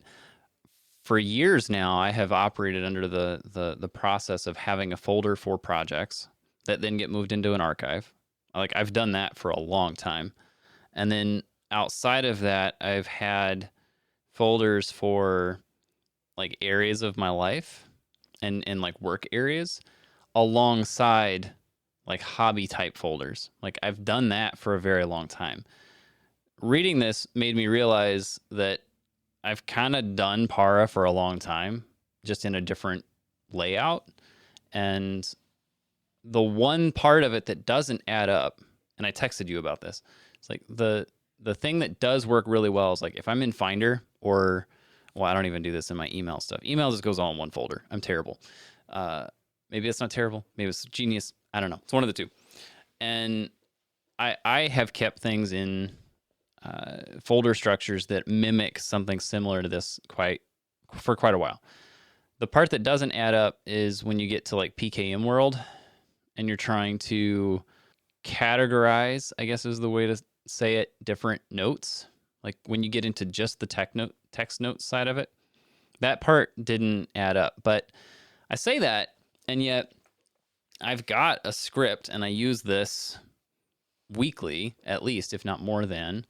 for years now, I have operated under the process of having a folder for projects that then get moved into an archive. Like, I've done that for a long time. And then outside of that, I've had folders for like areas of my life and like work areas alongside like hobby type folders. Like, I've done that for a very long time. Reading this made me realize that I've kind of done Para for a long time, just in a different layout. And the one part of it that doesn't add up, and I texted you about this, it's like the thing that does work really well is like if I'm in Finder, or, well, I don't even do this in my email stuff. Email just goes all in one folder. I'm terrible. Maybe it's not terrible. Maybe it's genius. I don't know. It's one of the two. And I have kept things in folder structures that mimic something similar to this for quite a while. The part that doesn't add up is when you get to like PKM world and you're trying to categorize, I guess is the way to say it, different notes. Like when you get into just the text note side of it, that part didn't add up. But I say that, and yet I've got a script, and I use this weekly, at least, if not more than,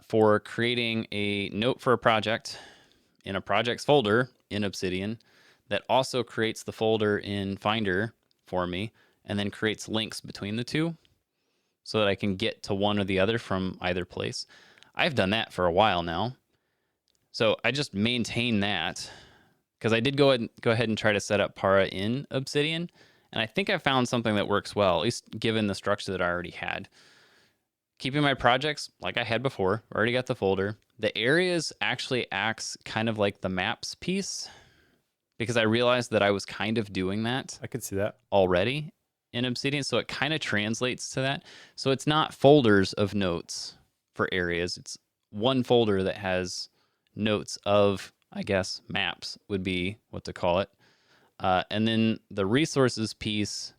for creating a note for a project in a projects folder in Obsidian that also creates the folder in Finder for me, and then creates links between the two so that I can get to one or the other from either place. I've done that for a while now. So I just maintain that because I did go ahead and try to set up Para in Obsidian, and I think I found something that works well, at least given the structure that I already had. Keeping my projects like I had before, already got the folder. The areas actually acts kind of like the maps piece, because I realized that I was kind of doing that. I could see that already in Obsidian, so it kind of translates to that. So it's not folders of notes for areas. It's one folder that has notes of, I guess, maps would be what to call it. And then the resources piece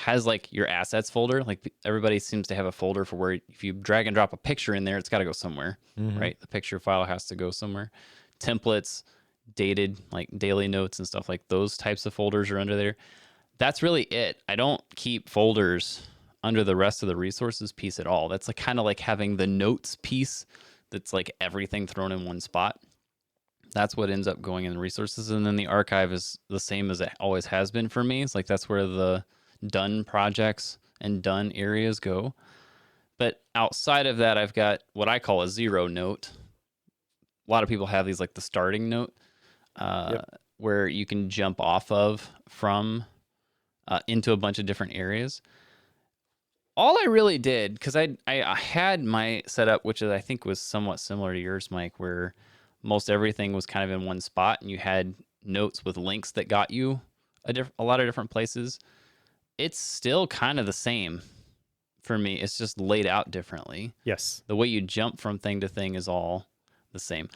has like your assets folder. Like everybody seems to have a folder for where if you drag and drop a picture in there, it's got to go somewhere, right? The picture file has to go somewhere. Templates, dated, like daily notes and stuff like those types of folders are under there. That's really it. I don't keep folders under the rest of the resources piece at all. That's like kind of like having the notes piece that's like everything thrown in one spot. That's what ends up going in the resources. And then the archive is the same as it always has been for me. It's like that's where the done projects and done areas go. But outside of that, I've got what I call a zero note. A lot of people have these like the starting note where you can jump off of from into a bunch of different areas. All I really did, because I had my setup, which I think was somewhat similar to yours, Mike, where most everything was kind of in one spot and you had notes with links that got you a lot of different places. It's still kind of the same for me. It's just laid out differently. Yes. The way you jump from thing to thing is all the same.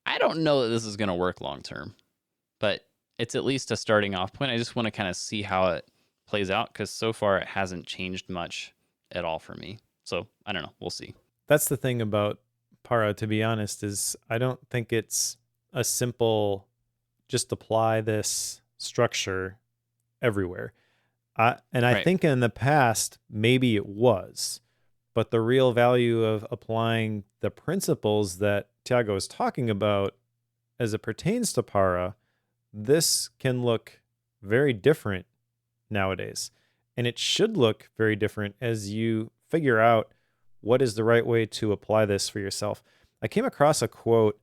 I don't know that this is going to work long term, but it's at least a starting off point. I just want to kind of see how it plays out because so far it hasn't changed much at all for me. So I don't know. We'll see. That's the thing about Para, to be honest, is I don't think it's a simple just apply this structure everywhere. I think in the past, maybe it was, but the real value of applying the principles that Tiago is talking about as it pertains to Para, this can look very different nowadays. And it should look very different as you figure out what is the right way to apply this for yourself. I came across a quote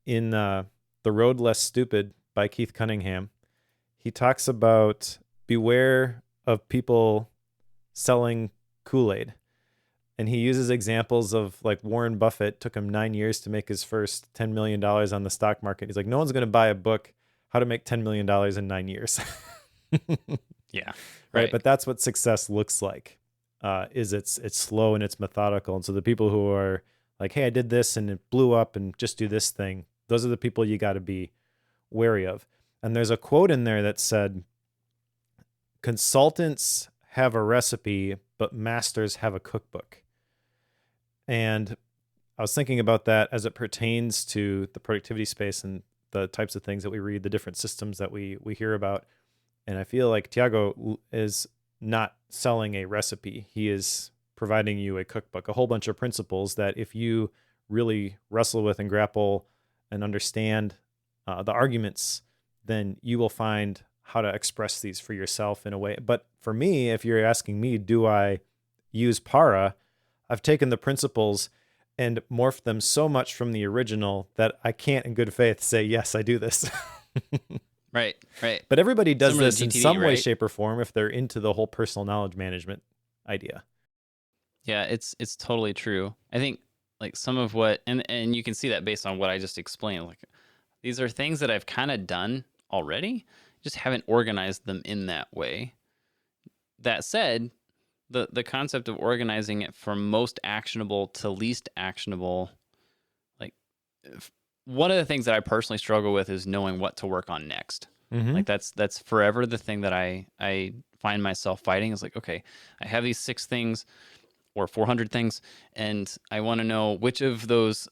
in The Road Less Stupid by Keith Cunningham. He talks about beware of people selling Kool-Aid. And he uses examples of like Warren Buffett took him 9 years to make his first $10 million on the stock market. He's like, no one's going to buy a book, How to Make $10 million in 9 years. Yeah. Right. But that's what success looks like, is it's slow and it's methodical. And so the people who are like, hey, I did this and it blew up and just do this thing, those are the people you got to be wary of. And there's a quote in there that said, consultants have a recipe, but masters have a cookbook. And I was thinking about that as it pertains to the productivity space and the types of things that we read, the different systems that we hear about. And I feel like Tiago is not selling a recipe. He is providing you a cookbook, a whole bunch of principles that if you really wrestle with and grapple and understand the arguments, then you will find how to express these for yourself in a way. But for me, if you're asking me, do I use Para? I've taken the principles and morphed them so much from the original that I can't in good faith say, yes, I do this. Right. But everybody does Similar this to in GTD, some way, right? shape, or form if they're into the whole personal knowledge management idea. Yeah, it's totally true. I think like some of what and you can see that based on what I just explained. Like these are things that I've kind of done already, just haven't organized them in that way. That said, the concept of organizing it from most actionable to least actionable, like one of the things that I personally struggle with is knowing what to work on next. Mm-hmm. Like that's forever the thing that I find myself fighting is like, okay, I have these 6 things or 400 things, and I want to know which of those,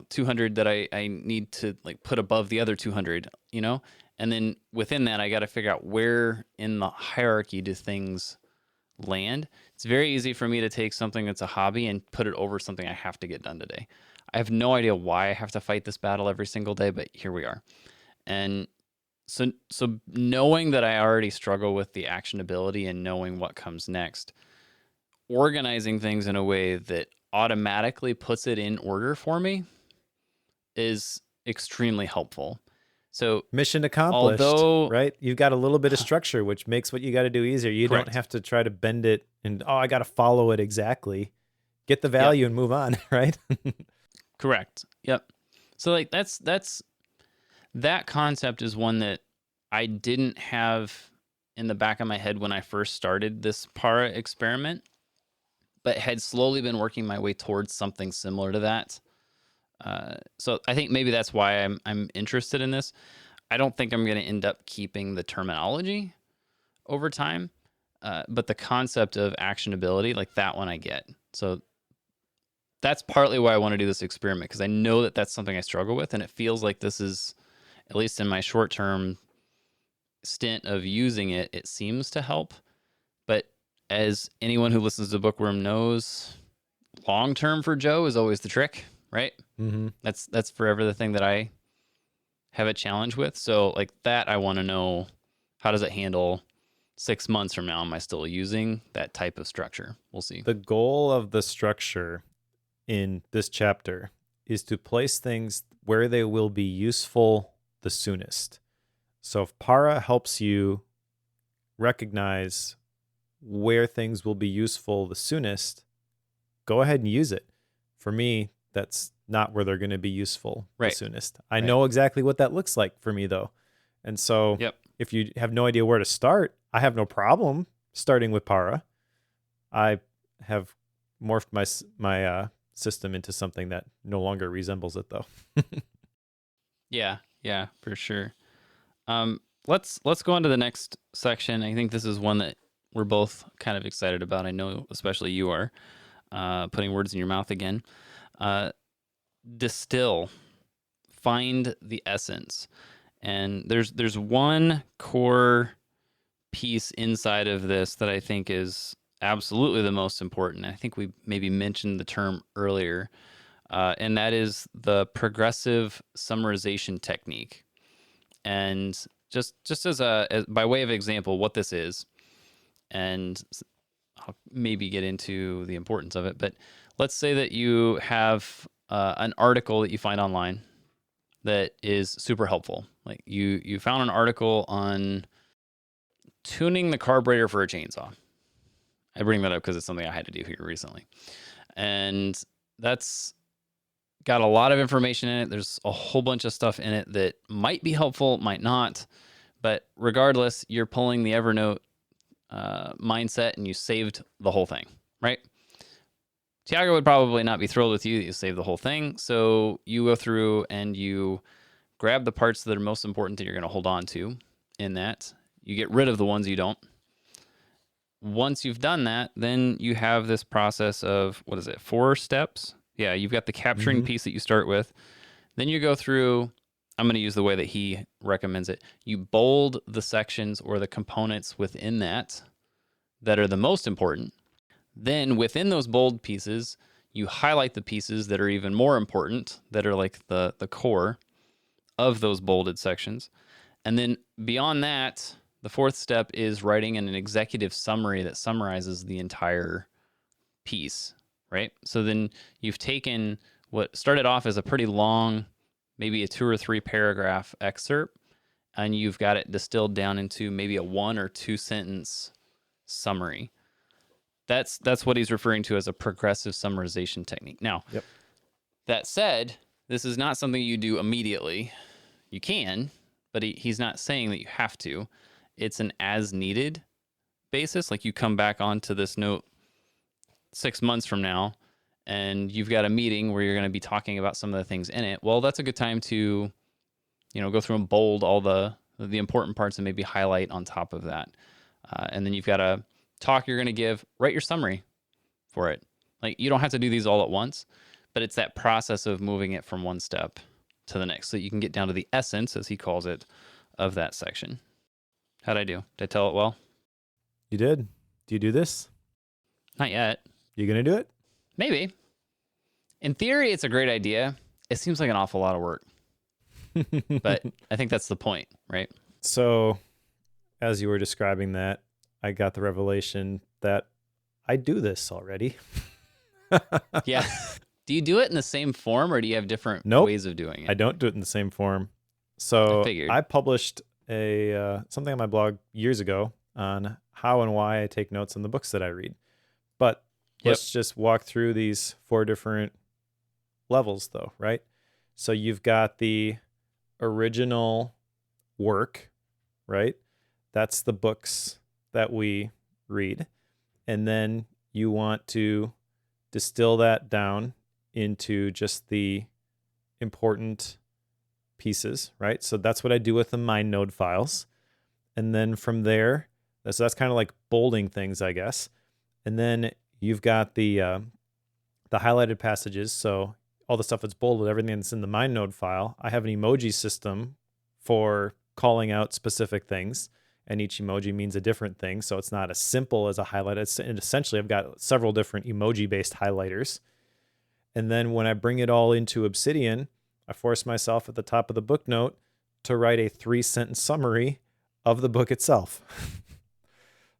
200 that I need to like put above the other 200, and then within that, I got to figure out where in the hierarchy do things land. It's very easy for me to take something that's a hobby and put it over something I have to get done today. I have no idea why I have to fight this battle every single day, but here we are. And so knowing that I already struggle with the actionability and knowing what comes next, organizing things in a way that automatically puts it in order for me is extremely helpful. So mission accomplished, right? You've got a little bit of structure, which makes what you got to do easier. You Correct. don't have to try to bend it and, I got to follow it exactly. Get the value and move on, right? Correct. Yep. So like that concept is one that I didn't have in the back of my head when I first started this Para experiment, but had slowly been working my way towards something similar to that. So I think maybe that's why I'm interested in this. I don't think I'm going to end up keeping the terminology over time. but the concept of actionability, like that one I get. So that's partly why I want to do this experiment, because I know that that's something I struggle with, and it feels like this is, at least in my short-term stint of using it, it seems to help. But as anyone who listens to Bookworm knows, long-term for Joe is always the trick, right? Mm-hmm. That's forever the thing that I have a challenge with. So like that, I want to know, how does it handle 6 months from now? Am I still using that type of structure? We'll see. The goal of the structure in this chapter is to place things where they will be useful the soonest. So if para helps you recognize where things will be useful the soonest, go ahead and use it. For me, that's not where they're going to be useful the soonest. I know exactly what that looks like for me, though. And so if you have no idea where to start, I have no problem starting with para. I have morphed my system into something that no longer resembles it, though. Yeah, for sure. Let's go on to the next section. I think this is one that we're both kind of excited about. I know especially you are, putting words in your mouth again. Distill, find the essence. And there's one core piece inside of this that I think is absolutely the most important. I think we maybe mentioned the term earlier, and that is the progressive summarization technique. And just as by way of example, what this is, and I'll maybe get into the importance of it, but let's say that you have an article that you find online that is super helpful. Like you found an article on tuning the carburetor for a chainsaw. I bring that up because it's something I had to do here recently. And that's got a lot of information in it. There's a whole bunch of stuff in it that might be helpful, might not. But regardless, you're pulling the Evernote mindset and you saved the whole thing, right? Tiago would probably not be thrilled with you that you saved the whole thing. So you go through and you grab the parts that are most important that you're going to hold on to in that. You get rid of the ones you don't. Once you've done that, then you have this process of, 4 steps? Yeah, you've got the capturing piece that you start with. Then you go through, I'm going to use the way that he recommends it. You bold the sections or the components within that are the most important. Then within those bold pieces, you highlight the pieces that are even more important, that are like the core of those bolded sections. And then beyond that, the 4th step is writing an executive summary that summarizes the entire piece, right? So then you've taken what started off as a pretty long, maybe a 2 or 3 paragraph excerpt, and you've got it distilled down into maybe a 1 or 2 sentence summary. That's what he's referring to as a progressive summarization technique. Now, that said, this is not something you do immediately. You can, but he's not saying that you have to. It's an as needed basis. Like you come back onto this note 6 months from now and you've got a meeting where you're going to be talking about some of the things in it. Well, that's a good time to, go through and bold all the important parts and maybe highlight on top of that. And then you've got a talk you're going to give, write your summary for it. Like you don't have to do these all at once, but it's that process of moving it from one step to the next so that you can get down to the essence, as he calls it, of that section. How'd I do? Did I tell it well? You did. Do you do this? Not yet. You going to do it? Maybe. In theory, it's a great idea. It seems like an awful lot of work. But I think that's the point, right? So as you were describing that, I got the revelation that I do this already. Yeah. Do you do it in the same form or do you have different ways of doing it? I don't do it in the same form. So I published something on my blog years ago on how and why I take notes on the books that I read. But let's just walk through these 4 different levels though, right? So you've got the original work, right? That's the books that we read. And then you want to distill that down into just the important pieces, right? So that's what I do with the MindNode files. And then from there, So that's kind of like bolding things, I guess. And then you've got the highlighted passages. So all the stuff that's bolded, everything that's in the MindNode file. I have an emoji system for calling out specific things, and each emoji means a different thing. So it's not as simple as a highlight. Essentially, I've got several different emoji-based highlighters. And then when I bring it all into Obsidian, I force myself at the top of the book note to write a 3-sentence summary of the book itself.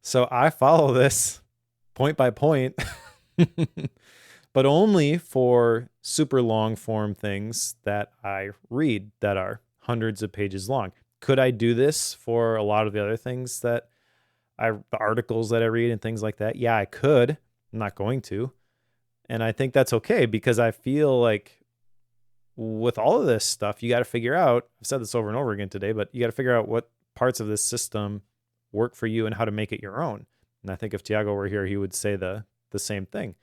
So I follow this point by point, but only for super long form things that I read that are hundreds of pages long. Could I do this for a lot of the other things the articles that I read and things like that? Yeah, I could. I'm not going to. And I think that's okay, because I feel like with all of this stuff, you got to figure out, I've said this over and over again today, but you got to figure out what parts of this system work for you and how to make it your own. And I think if Tiago were here, he would say the same thing.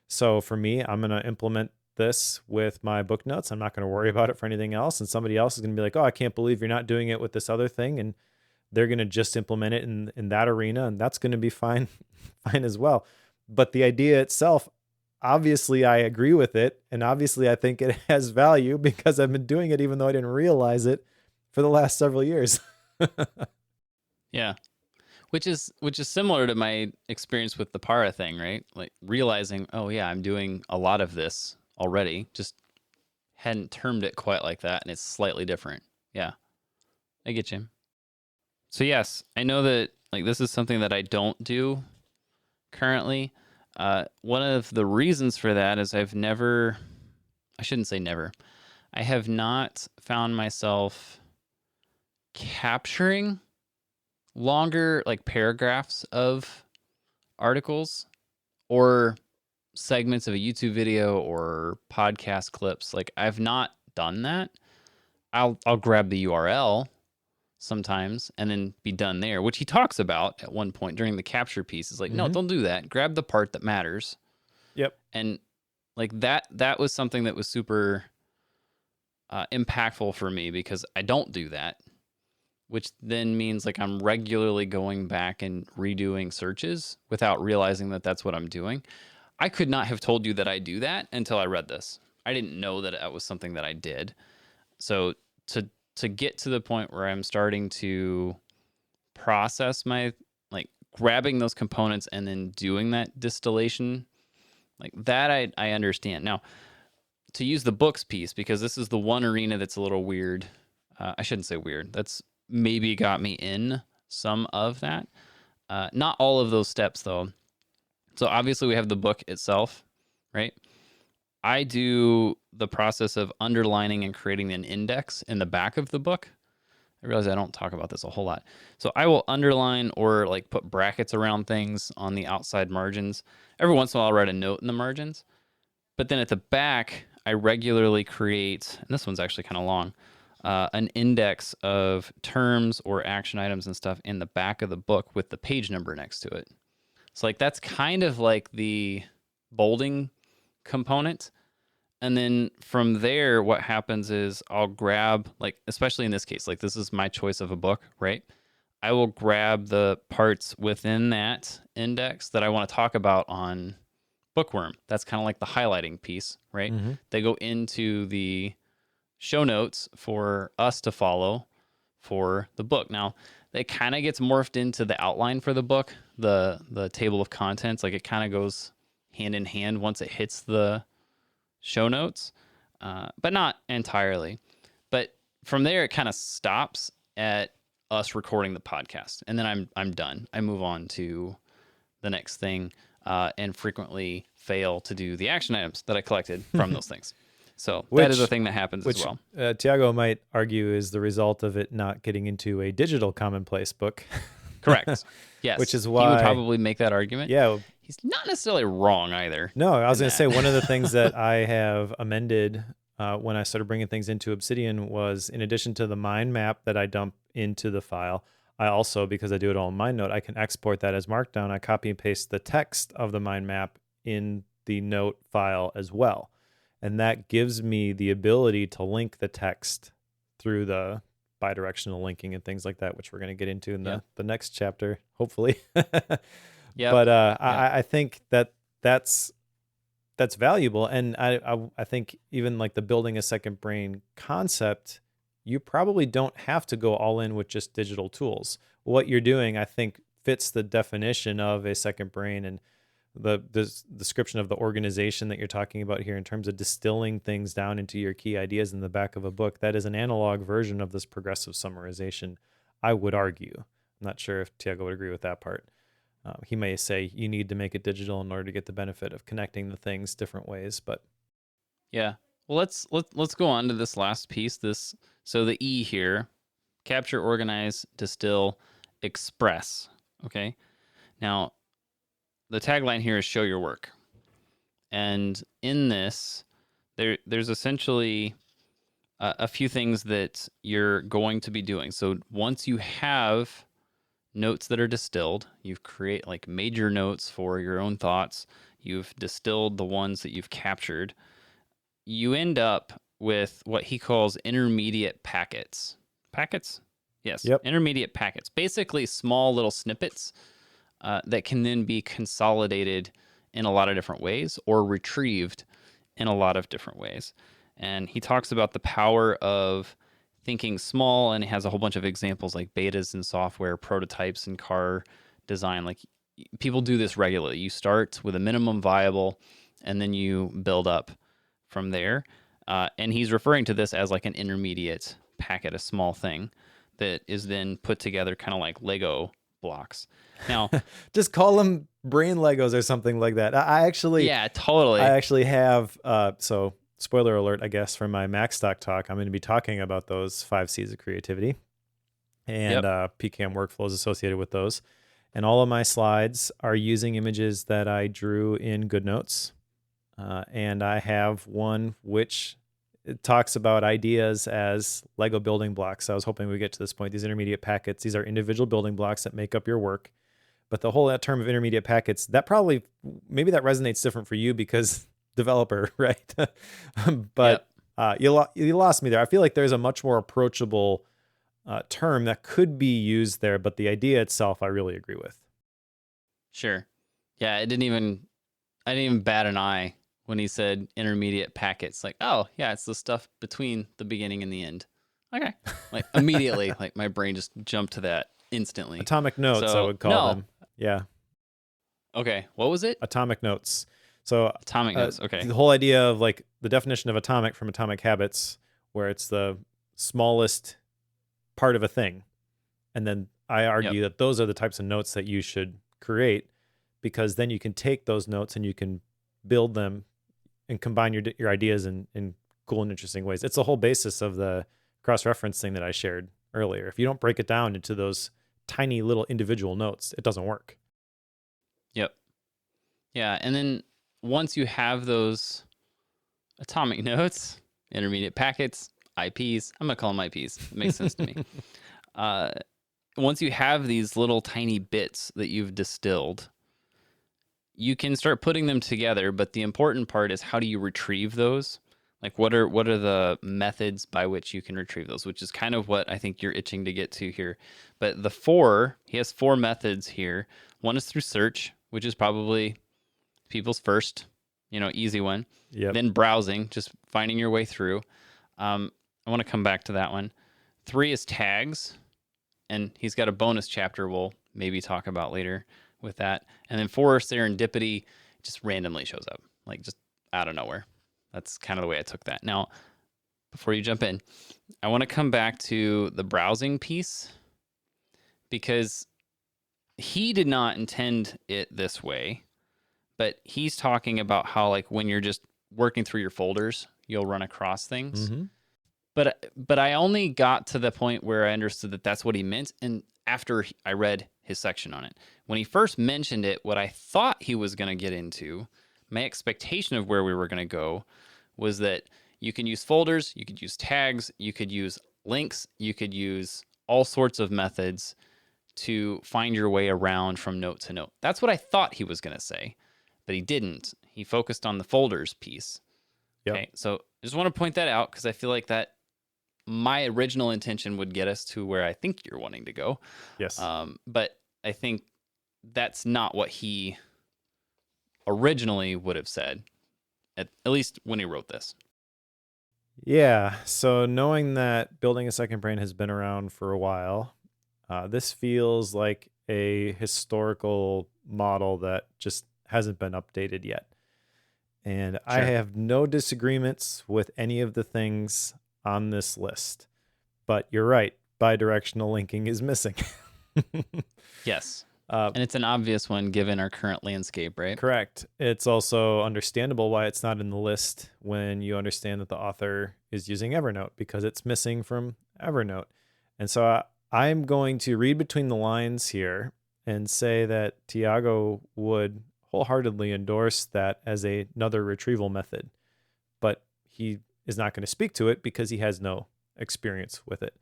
So for me, I'm going to implement this with my book notes. I'm not going to worry about it for anything else. And somebody else is going to be like, oh, I can't believe you're not doing it with this other thing. And they're going to just implement it in that arena. And that's going to be fine as well. But the idea itself, obviously I agree with it. And obviously I think it has value because I've been doing it even though I didn't realize it for the last several years. Yeah. Which is similar to my experience with the Para thing, right? Like realizing, oh yeah, I'm doing a lot of this already. Just hadn't termed it quite like that, and it's slightly different. Yeah, I get you. So yes, I know that like this is something that I don't do currently. One of the reasons for that is I shouldn't say never. I have not found myself capturing longer like paragraphs of articles or segments of a YouTube video or podcast clips. Like I've not done that. I'll grab the URL sometimes and then be done there, which he talks about at one point during the capture piece. Is like, no, don't do that. Grab the part that matters. Yep. And like that was something that was super impactful for me because I don't do that, which then means like I'm regularly going back and redoing searches without realizing that that's what I'm doing. I could not have told you that I do that until I read this. I didn't know that that was something that I did. So to get to the point where I'm starting to process my, like grabbing those components and then doing that distillation, like that I understand. Now, to use the books piece, because this is the one arena that's a little weird. I shouldn't say weird. That's maybe got me in some of that. Not all of those steps though. So obviously we have the book itself, right? I do the process of underlining and creating an index in the back of the book. I realize I don't talk about this a whole lot. So I will underline or like put brackets around things on the outside margins. Every once in a while I'll write a note in the margins. But then at the back, I regularly create, and this one's actually kind of long, an index of terms or action items and stuff in the back of the book with the page number next to it. So like that's kind of like the bolding component. And then from there, what happens is I'll grab, like, especially in this case, like this is my choice of a book, right? I will grab the parts within that index that I want to talk about on Bookworm. That's kind of like the highlighting piece, right? Mm-hmm. They go into the show notes for us to follow for the book. Now, it kind of gets morphed into the outline for the book, the table of contents. Like it kind of goes hand in hand once it hits the show notes, but not entirely. But from there, it kind of stops at us recording the podcast, and then I'm done. I move on to the next thing, and frequently fail to do the action items that I collected from those things. So that is a thing that happens as well. Tiago might argue is the result of it not getting into a digital commonplace book. Correct. Yes. Which is why he would probably make that argument. Yeah. He's not necessarily wrong either. No, I was going to say one of the things that I have amended when I started bringing things into Obsidian was, in addition to the mind map that I dump into the file, I also, because I do it all in MindNote, I can export that as Markdown. I copy and paste the text of the mind map in the note file as well. And that gives me the ability to link the text through the bidirectional linking and things like that, which we're going to get into in Yeah. the next chapter, hopefully. Yep. But Yep. I think that's valuable, and I think even like the building a second brain concept, you probably don't have to go all in with just digital tools. What you're doing, I think, fits the definition of a second brain, and the description of the organization that you're talking about here in terms of distilling things down into your key ideas in the back of a book. That is an analog version of this progressive summarization, I would argue. I'm not sure if Tiago would agree with that part. He may say you need to make it digital in order to get the benefit of connecting the things different ways, but Yeah. Well, let's go on to this last piece. So the E here, capture, organize, distill, express. Okay. Now, the tagline here is show your work. And in this, there's essentially a few things that you're going to be doing. So once you have notes that are distilled, you've create like major notes for your own thoughts, you've distilled the ones that you've captured, you end up with what he calls intermediate packets. Packets? Yes, yep. intermediate packets. Basically small little snippets that can then be consolidated in a lot of different ways or retrieved in a lot of different ways. And he talks about the power of thinking small, and he has a whole bunch of examples like betas in software, prototypes in car design. Like people do this regularly. You start with a minimum viable, and then you build up from there. And he's referring to this as like an intermediate packet, a small thing that is then put together kind of like Lego blocks. Now, just call them brain Legos or something like that. yeah, totally. I actually have, so spoiler alert, I guess, for my Macstock talk, I'm going to be talking about those 5 C's of creativity and PCAM workflows associated with those. And all of my slides are using images that I drew in GoodNotes. And I have one which it talks about ideas as Lego building blocks. So I was hoping we get to this point. These intermediate packets, these are individual building blocks that make up your work. But the whole term of intermediate packets, that probably, maybe that resonates different for you because developer, right? But you lost me there. I feel like there's a much more approachable term that could be used there, but the idea itself, I really agree with. Sure. Yeah, I didn't even bat an eye when he said intermediate packets. Like, oh yeah, it's the stuff between the beginning and the end. Okay. Like immediately, like my brain just jumped to that instantly. Atomic notes, I would call them. Yeah. Okay. What was it? Atomic notes. So atomic notes. Okay. The whole idea of like the definition of atomic from Atomic Habits, where it's the smallest part of a thing. And then I argue that those are the types of notes that you should create, because then you can take those notes and you can build them and combine your ideas in cool and interesting ways. It's the whole basis of the cross-reference thing that I shared earlier. If you don't break it down into those tiny little individual notes, it doesn't work. Yep. Yeah. And then once you have those atomic notes, intermediate packets, IPs, I'm going to call them IPs. It makes sense to me. Once you have these little tiny bits that you've distilled, you can start putting them together. But the important part is, how do you retrieve those? Like what are the methods by which you can retrieve those, which is kind of what I think you're itching to get to here. But he has 4 methods here. One is through search, which is probably people's first, easy one. Yep. Then browsing, just finding your way through. I want to come back to that one. 3 is tags, and he's got a bonus chapter we'll maybe talk about later with that. And then 4, serendipity, just randomly shows up, like just out of nowhere. That's kind of the way I took that. Now, before you jump in, I want to come back to the browsing piece, because he did not intend it this way, but he's talking about how, like, when you're just working through your folders, you'll run across things. Mm-hmm. But I only got to the point where I understood that that's what he meant, and after I read his section on it. When he first mentioned it, what I thought he was going to get into, my expectation of where we were going to go, was that you can use folders, you could use tags, you could use links, you could use all sorts of methods to find your way around from note to note. That's what I thought he was going to say, but he didn't. He focused on the folders piece. Yep. Okay, so I just want to point that out, because I feel like that my original intention would get us to where I think you're wanting to go. Yes. But I think that's not what he originally would have said, at least when he wrote this. Yeah. So knowing that building a second brain has been around for a while, this feels like a historical model that just hasn't been updated yet. And I Sure. have no disagreements with any of the things on this list. But you're right, bidirectional linking is missing. Yes. And it's an obvious one given our current landscape, right? Correct. It's also understandable why it's not in the list when you understand that the author is using Evernote, because it's missing from Evernote. And so I'm going to read between the lines here and say that Tiago would wholeheartedly endorse that as another retrieval method, but he is not going to speak to it because he has no experience with it.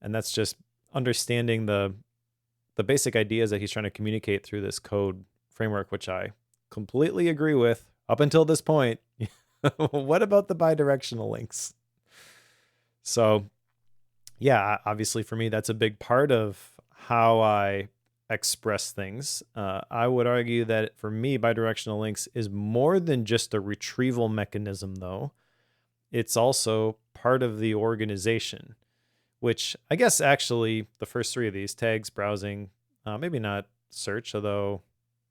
And that's just understanding the basic ideas that he's trying to communicate through this code framework, which I completely agree with up until this point. What about the bidirectional links? So yeah, obviously for me, that's a big part of how I express things. I would argue that for me, bidirectional links is more than just a retrieval mechanism, though. It's also part of the organization, which I guess actually the first three of these, tags, browsing, maybe not search, although,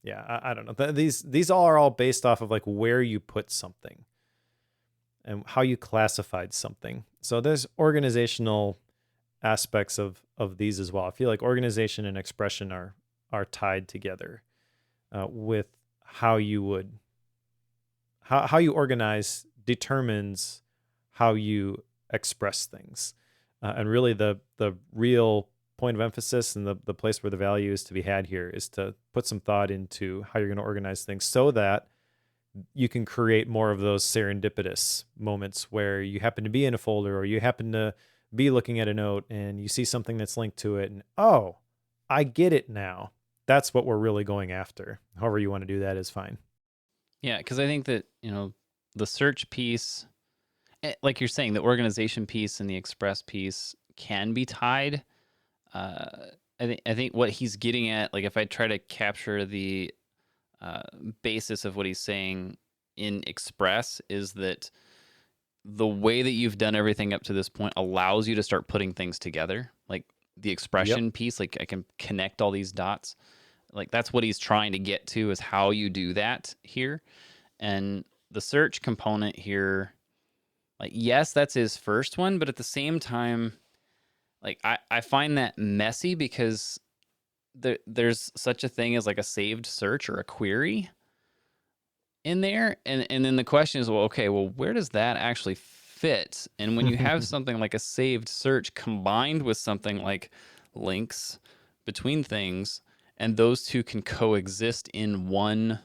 yeah, I don't know. These all are all based off of like where you put something and how you classified something. So there's organizational aspects of these as well. I feel like organization and expression are tied together with how you would how you organize determines how you express things. And really the real point of emphasis and the place where the value is to be had here is to put some thought into how you're going to organize things so that you can create more of those serendipitous moments where you happen to be in a folder or you happen to be looking at a note and you see something that's linked to it and, oh, I get it now. That's what we're really going after. However you want to do that is fine. Yeah, because I think that, the search piece, like you're saying, the organization piece and the express piece can be tied. I think what he's getting at, like if I try to capture the basis of what he's saying in express, is that the way that you've done everything up to this point allows you to start putting things together. Like the expression piece, like I can connect all these dots. Like that's what he's trying to get to, is how you do that here. And the search component here, like, yes, that's his first one, but at the same time, like I find that messy because there's such a thing as like a saved search or a query in there. And then the question is, well, okay, well, where does that actually fit? And when you have something like a saved search combined with something like links between things, and those two can coexist in one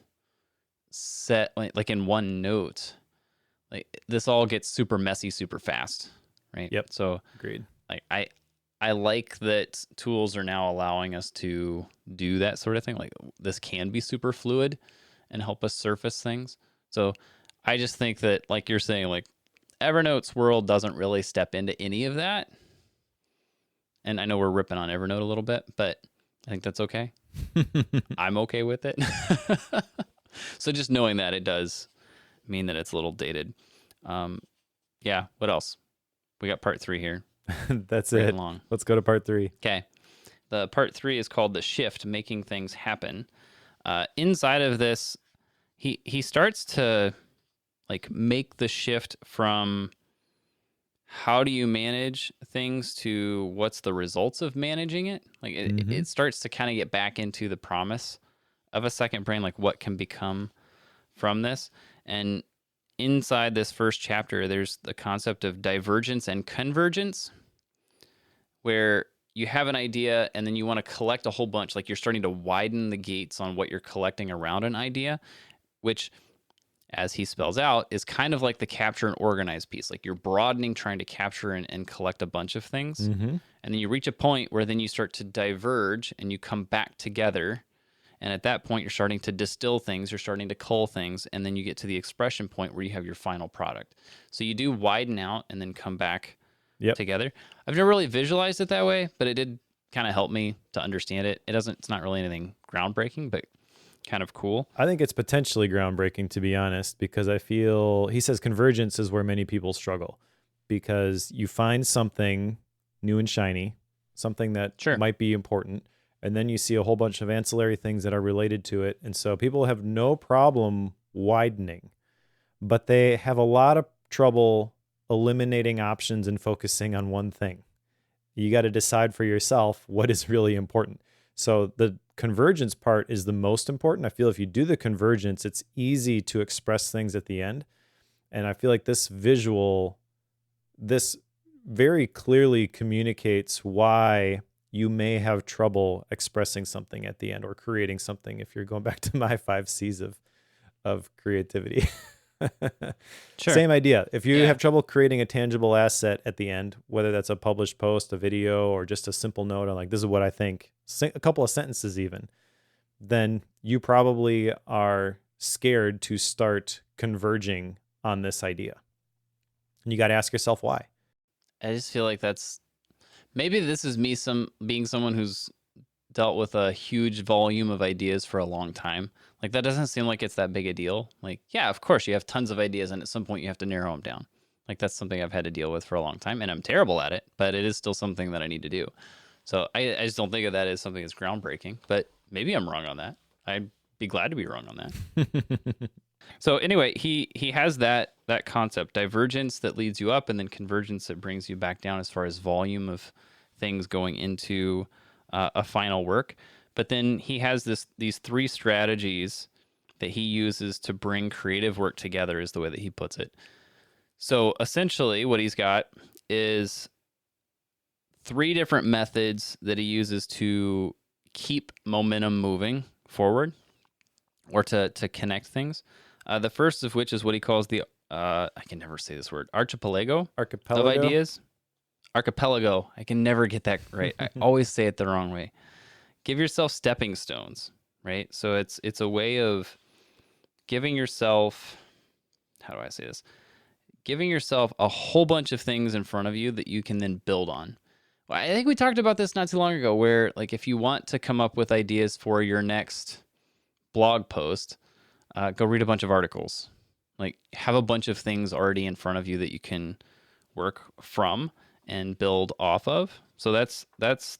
set, like in one note, like this all gets super messy super fast, right? Yep. So agreed. Like I like that tools are now allowing us to do that sort of thing. Like this can be super fluid and help us surface things. So I just think that, like you're saying, like Evernote's world doesn't really step into any of that. And I know we're ripping on Evernote a little bit, but I think that's okay. I'm okay with it. So just knowing that, it does mean that it's a little dated. Yeah. What else? We got part 3 here. That's Right it. along. Let's go to part 3. Okay. The part 3 is called the shift, making things happen. Inside of this, he starts to like make the shift from how do you manage things to what's the results of managing it. Like it starts to kind of get back into the promise of a second brain, like what can become from this. And inside this first chapter, there's the concept of divergence and convergence, where you have an idea and then you want to collect a whole bunch. Like you're starting to widen the gates on what you're collecting around an idea, which, as he spells out, is kind of like the capture and organize piece. Like you're broadening, trying to capture and collect a bunch of things. And then you reach a point where then you start to diverge and you come back together. And at that point, you're starting to distill things, you're starting to cull things, and then you get to the expression point where you have your final product. So you do widen out and then come back together. I've never really visualized it that way, but it did kind of help me to understand it. It's not really anything groundbreaking, but kind of cool. I think it's potentially groundbreaking, to be honest, because I feel he says convergence is where many people struggle, because you find something new and shiny, something that might be important, and then you see a whole bunch of ancillary things that are related to it. And so people have no problem widening, but they have a lot of trouble eliminating options and focusing on one thing. You got to decide for yourself what is really important. So the convergence part is the most important. I feel if you do the convergence, it's easy to express things at the end. And I feel like this visual, this very clearly communicates why you may have trouble expressing something at the end or creating something, if you're going back to my 5 C's of creativity. Same idea. If you have trouble creating a tangible asset at the end, whether that's a published post, a video, or just a simple note on like, this is what I think, a couple of sentences even, then you probably are scared to start converging on this idea. And you got to ask yourself why. I just feel like maybe this is me being someone who's dealt with a huge volume of ideas for a long time. Like, that doesn't seem like it's that big a deal. Like, yeah, of course you have tons of ideas, and at some point you have to narrow them down. Like, that's something I've had to deal with for a long time, and I'm terrible at it, but it is still something that I need to do. So I just don't think of that as something that's groundbreaking, but maybe I'm wrong on that. I'd be glad to be wrong on that. So anyway, he has that concept, divergence that leads you up, and then convergence that brings you back down as far as volume of things going into a final work. But then he has these 3 strategies that he uses to bring creative work together, is the way that he puts it. So essentially what he's got is 3 different methods that he uses to keep momentum moving forward, or to connect things. The first of which is what he calls the, I can never say this word, archipelago of ideas. Archipelago. I can never get that right. I always say it the wrong way. Give yourself stepping stones, right? So it's a way of giving yourself, how do I say this? Giving yourself a whole bunch of things in front of you that you can then build on. Well, I think we talked about this not too long ago, where like if you want to come up with ideas for your next blog post, go read a bunch of articles. Like, have a bunch of things already in front of you that you can work from and build off of. So that's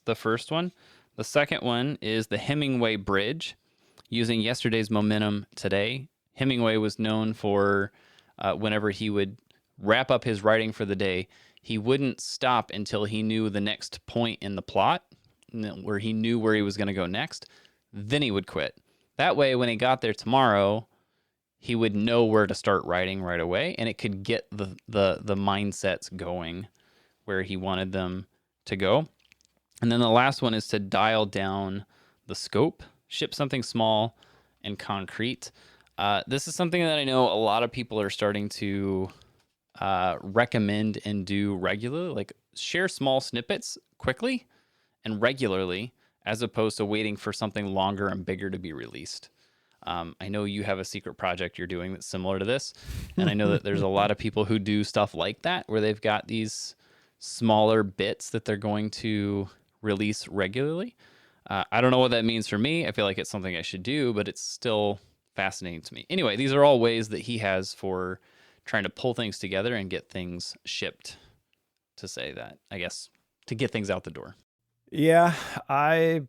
the first one. The second one is the Hemingway bridge, using yesterday's momentum today. Hemingway was known for whenever he would wrap up his writing for the day, he wouldn't stop until he knew the next point in the plot, where he knew where he was going to go next. Then he would quit. That way, when he got there tomorrow, he would know where to start writing right away, and it could get the mindsets going where he wanted them to go. And then the last one is to dial down the scope, ship something small and concrete. This is something that I know a lot of people are starting to recommend and do regularly, like share small snippets quickly and regularly, as opposed to waiting for something longer and bigger to be released. I know you have a secret project you're doing that's similar to this, and I know that there's a lot of people who do stuff like that, where they've got these smaller bits that they're going to release regularly. I don't know what that means for me. I feel like it's something I should do, but it's still fascinating to me. Anyway, these are all ways that he has for trying to pull things together and get things shipped, to say that, I guess, to get things out the door. Yeah, I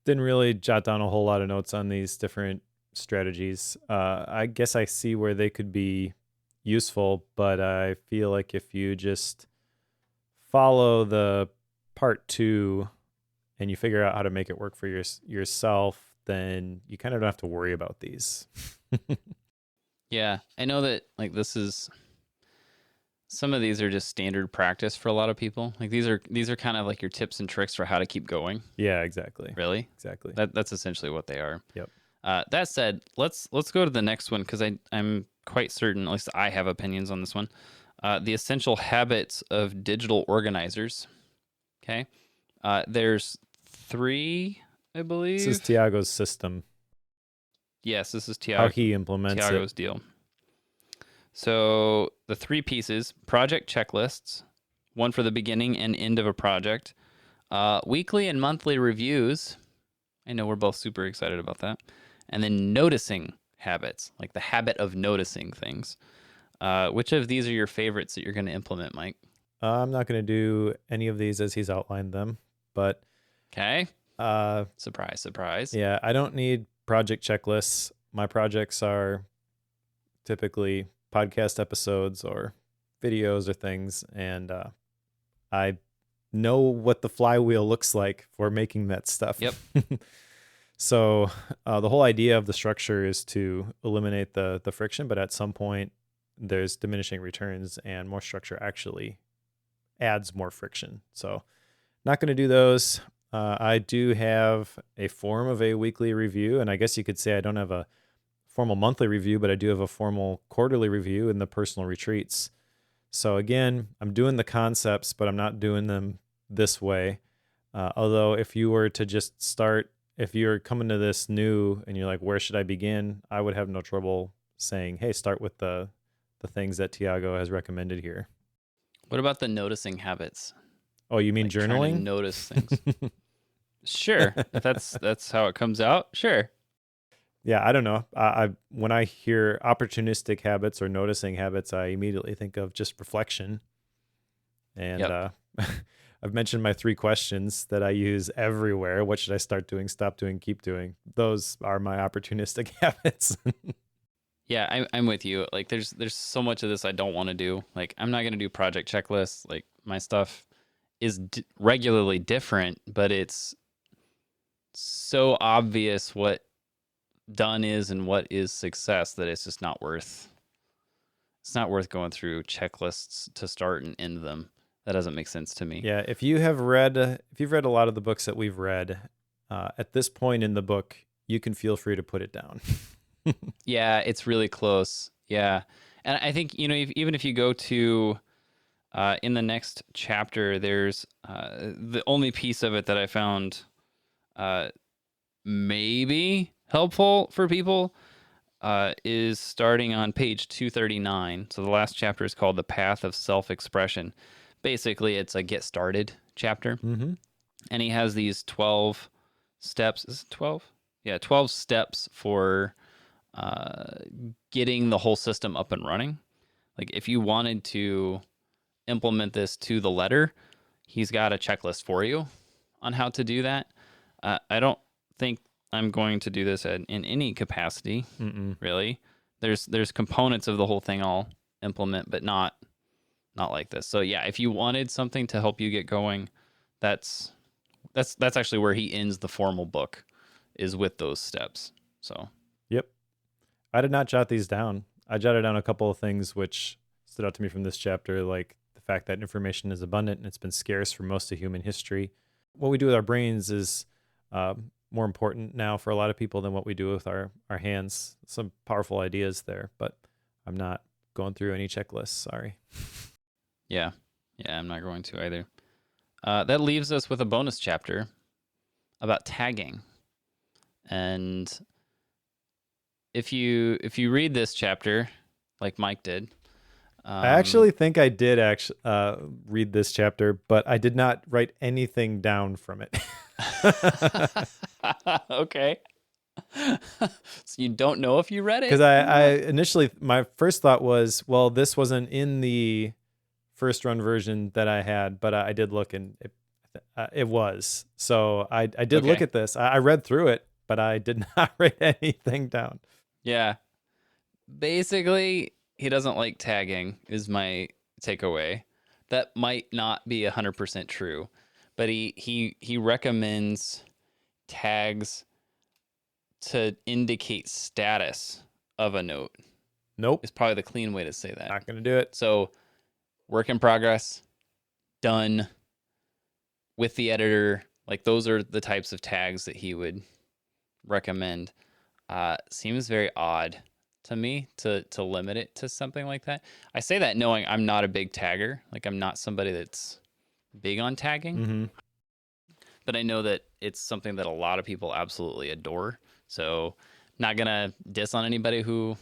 didn't really jot down a whole lot of notes on these different strategies. I guess I see where they could be useful, but I feel like if you just follow the part 2 and you figure out how to make it work for yourself, then you kind of don't have to worry about these. Yeah, I know that, like, some of these are just standard practice for a lot of people. Like, these are kind of like your tips and tricks for how to keep going. Yeah, exactly. Really? Exactly. That's essentially what they are. Yep. That said, let's go to the next one, because I'm quite certain, at least I have opinions on this one. The essential habits of digital organizers. Okay. There's 3, I believe. This is Tiago's system. Yes, this is Tiago. How he implements Tiago's deal. So the 3 pieces: project checklists, one for the beginning and end of a project. Weekly and monthly reviews. I know we're both super excited about that. And then noticing habits, like the habit of noticing things. Which of these are your favorites that you're going to implement, Mike? I'm not going to do any of these as he's outlined them, but Okay. Surprise, surprise. yeah, I don't need project checklists. My projects are typically podcast episodes or videos or things, and I know what the flywheel looks like for making that stuff. Yep. So the whole idea of the structure is to eliminate the friction, but at some point there's diminishing returns, and more structure actually adds more friction. So not going to do those. I do have a form of a weekly review, and I guess you could say I don't have a formal monthly review, but I do have a formal quarterly review in the personal retreats. So again, I'm doing the concepts, but I'm not doing them this way. Although if you were to just start, if you're coming to this new and you're like, where should I begin? I would have no trouble saying, hey, start with the things that Tiago has recommended here. What about the noticing habits? Oh, you mean Like trying to journaling? notice things. Sure. If that's how it comes out, sure. Yeah, I don't know. I when I hear opportunistic habits or noticing habits, I immediately think of just reflection. And Yep. I've mentioned my 3 questions that I use everywhere. What should I start doing, stop doing, keep doing? Those are my opportunistic habits. Yeah, I'm with you. Like there's so much of this I don't want to do. Like I'm not going to do project checklists. Like my stuff is regularly different, but it's so obvious what done is and what is success that it's just not worth going through checklists to start and end them. That doesn't make sense to me. Yeah, if you've read a lot of the books that we've read, at this point in the book, you can feel free to put it down. Yeah, it's really close. Yeah. And I think, even if you go to in the next chapter, there's the only piece of it that I found maybe helpful for people is starting on page 239. So the last chapter is called The Path of Self-Expression. Basically, it's a get started chapter. Mm-hmm. And he has these 12 steps. Is it 12? Yeah, 12 steps for getting the whole system up and running. Like if you wanted to implement this to the letter, he's got a checklist for you on how to do that. I don't think I'm going to do this in any capacity, really. There's components of the whole thing I'll implement, but not like this. So yeah, if you wanted something to help you get going, that's actually where he ends the formal book, is with those steps. So Yep. I did not jot these down. I jotted down a couple of things which stood out to me from this chapter, like the fact that information is abundant and it's been scarce for most of human history. What we do with our brains is more important now for a lot of people than what we do with our hands. Some powerful ideas there, but I'm not going through any checklists. Sorry. yeah, I'm not going to either. That leaves us with a bonus chapter about tagging. And if you read this chapter, like Mike did, I actually think I did read this chapter, but I did not write anything down from it. Okay. So you don't know if you read it? Because I initially, my first thought was, well, this wasn't in the first run version that I had, but I did look and it was. So I did look at this. I read through it, but I did not write anything down. Yeah. Basically, he doesn't like tagging is my takeaway. That might not be 100% true, but he recommends tags to indicate status of a note. Nope. Is probably the clean way to say that. Not going to do it. So, work in progress, done, with the editor, like those are the types of tags that he would recommend. Seems very odd to me to limit it to something like that. I say that knowing I'm not a big tagger. Like I'm not somebody that's big on tagging. Mm-hmm. But I know that it's something that a lot of people absolutely adore. So not going to diss on anybody who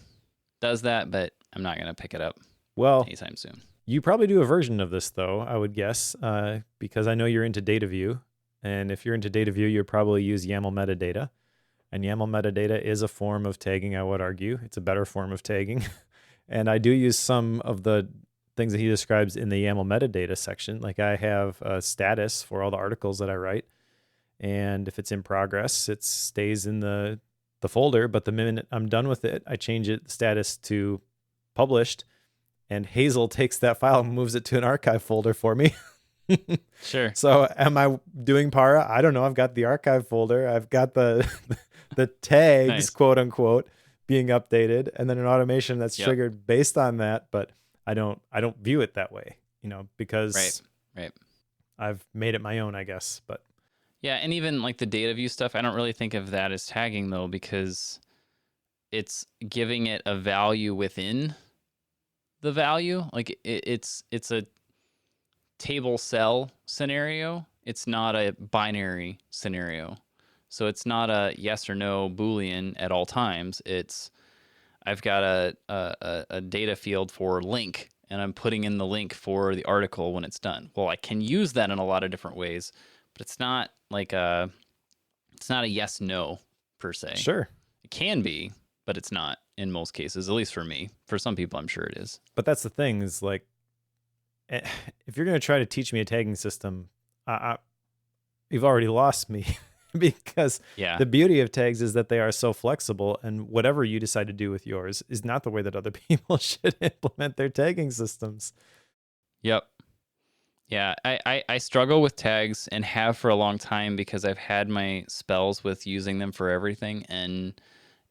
does that, but I'm not going to pick it up anytime soon. You probably do a version of this, though, I would guess, because I know you're into data view. And if you're into data view, you'll probably use YAML metadata. And YAML metadata is a form of tagging, I would argue. It's a better form of tagging. And I do use some of the things that he describes in the YAML metadata section. Like I have a status for all the articles that I write. And if it's in progress, it stays in the folder. But the minute I'm done with it, I change it status to published. And Hazel takes that file and moves it to an archive folder for me. Sure. So am I doing para? I don't know. I've got the archive folder. I've got the tags, Nice. quote unquote, being updated, and then an automation that's triggered based on that. But I don't view it that way, because Right. I've made it my own, I guess. But Yeah, and even like the data view stuff, I don't really think of that as tagging though, because it's giving it a value within the value. Like it's a table cell scenario. It's not a binary scenario. So it's not a yes or no Boolean at all times. I've got a data field for link, and I'm putting in the link for the article when it's done. Well, I can use that in a lot of different ways, but it's not like it's not a yes no per se. sure. It can be, but it's not in most cases, at least for me. For some people, I'm sure it is. But that's the thing is like, if you're going to try to teach me a tagging system, you've already lost me. Because the beauty of tags is that they are so flexible, and whatever you decide to do with yours is not the way that other people should implement their tagging systems. Yep. Yeah, I struggle with tags and have for a long time because I've had my spells with using them for everything, and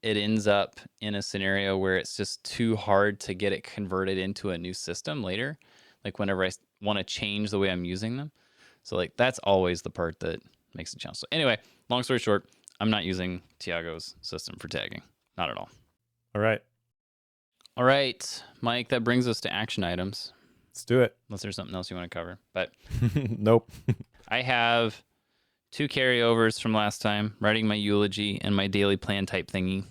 it ends up in a scenario where it's just too hard to get it converted into a new system later, like whenever I want to change the way I'm using them. So like that's always the part that makes a challenge. So anyway, long story short, I'm not using Tiago's system for tagging. Not at all. All right. All right, Mike, that brings us to action items. Let's do it. Unless there's something else you want to cover. But nope. I have 2 carryovers from last time, writing my eulogy and my daily plan type thingy.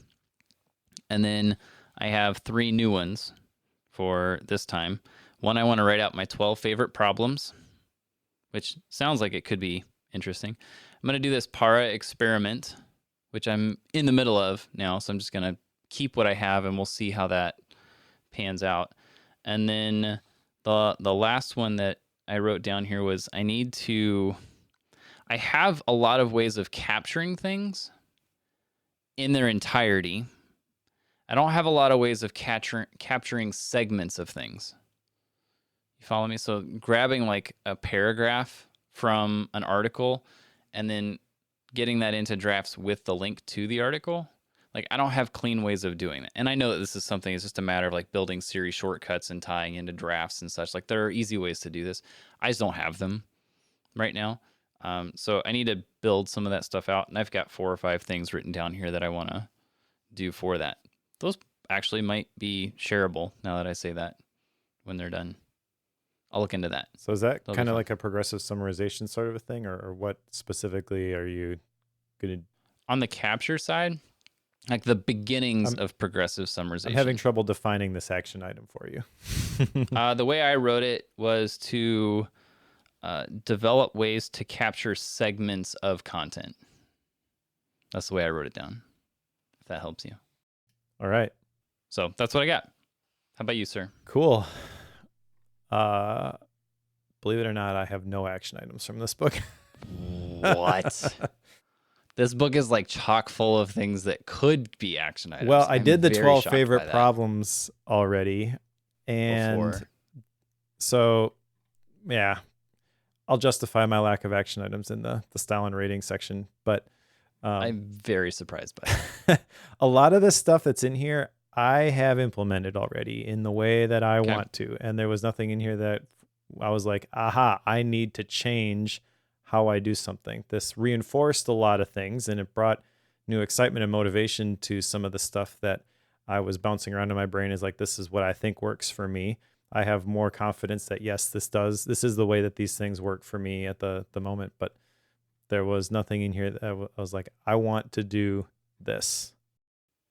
And then I have 3 new ones for this time. One, I want to write out my 12 favorite problems, which sounds like it could be interesting. I'm going to do this para experiment, which I'm in the middle of now. So I'm just going to keep what I have and we'll see how that pans out. And then the last one that I wrote down here was I have a lot of ways of capturing things in their entirety. I don't have a lot of ways of capturing segments of things. You follow me? So grabbing like a paragraph from an article and then getting that into drafts with the link to the article. Like I don't have clean ways of doing that. And I know that this is something, it's just a matter of like building series shortcuts and tying into drafts and such. Like there are easy ways to do this. I just don't have them right now. So I need to build some of that stuff out. And I've got 4 or 5 things written down here that I want to do for that. Those actually might be shareable now that I say that when they're done. I'll look into that. So is that kind of like a progressive summarization sort of a thing, or what specifically are you going to... On the capture side, like the beginnings of progressive summarization. I'm having trouble defining this action item for you. The way I wrote it was to develop ways to capture segments of content. That's the way I wrote it down, if that helps you. All right. So that's what I got. How about you, sir? Cool. Believe it or not, I have no action items from this book. What? This book is like chock full of things that could be action items. Well, I did the very 12 shocked favorite by that. problems already. And Before. so, yeah, I'll justify my lack of action items in the style and rating section. But I'm very surprised by that. a lot of the stuff that's in here, I have implemented already in the way that I want to. And there was nothing in here that I was like, aha, I need to change how I do something. This reinforced a lot of things, and it brought new excitement and motivation to some of the stuff that I was bouncing around in my brain is like, this is what I think works for me. I have more confidence that yes, this is the way that these things work for me at the moment. But there was nothing in here that I was like, I want to do this.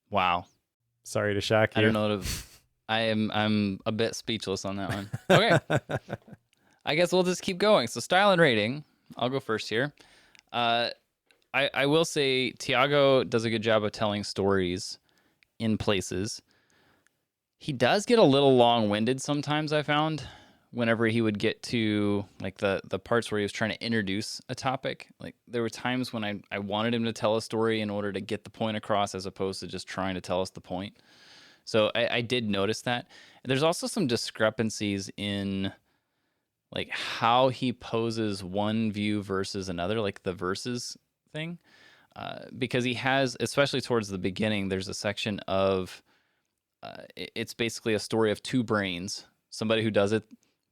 Wow. Sorry to shock you. I don't know. I'm a bit speechless on that one. Okay, I guess we'll just keep going. So style and rating. I'll go first here. I will say Tiago does a good job of telling stories in places. He does get a little long-winded sometimes, I found, whenever he would get to like the parts where he was trying to introduce a topic. Like there were times when I wanted him to tell a story in order to get the point across as opposed to just trying to tell us the point. So I did notice that. There's also some discrepancies in like how he poses one view versus another, like the versus thing. Because he has, especially towards the beginning, there's a section of it's basically a story of two brains, somebody who does it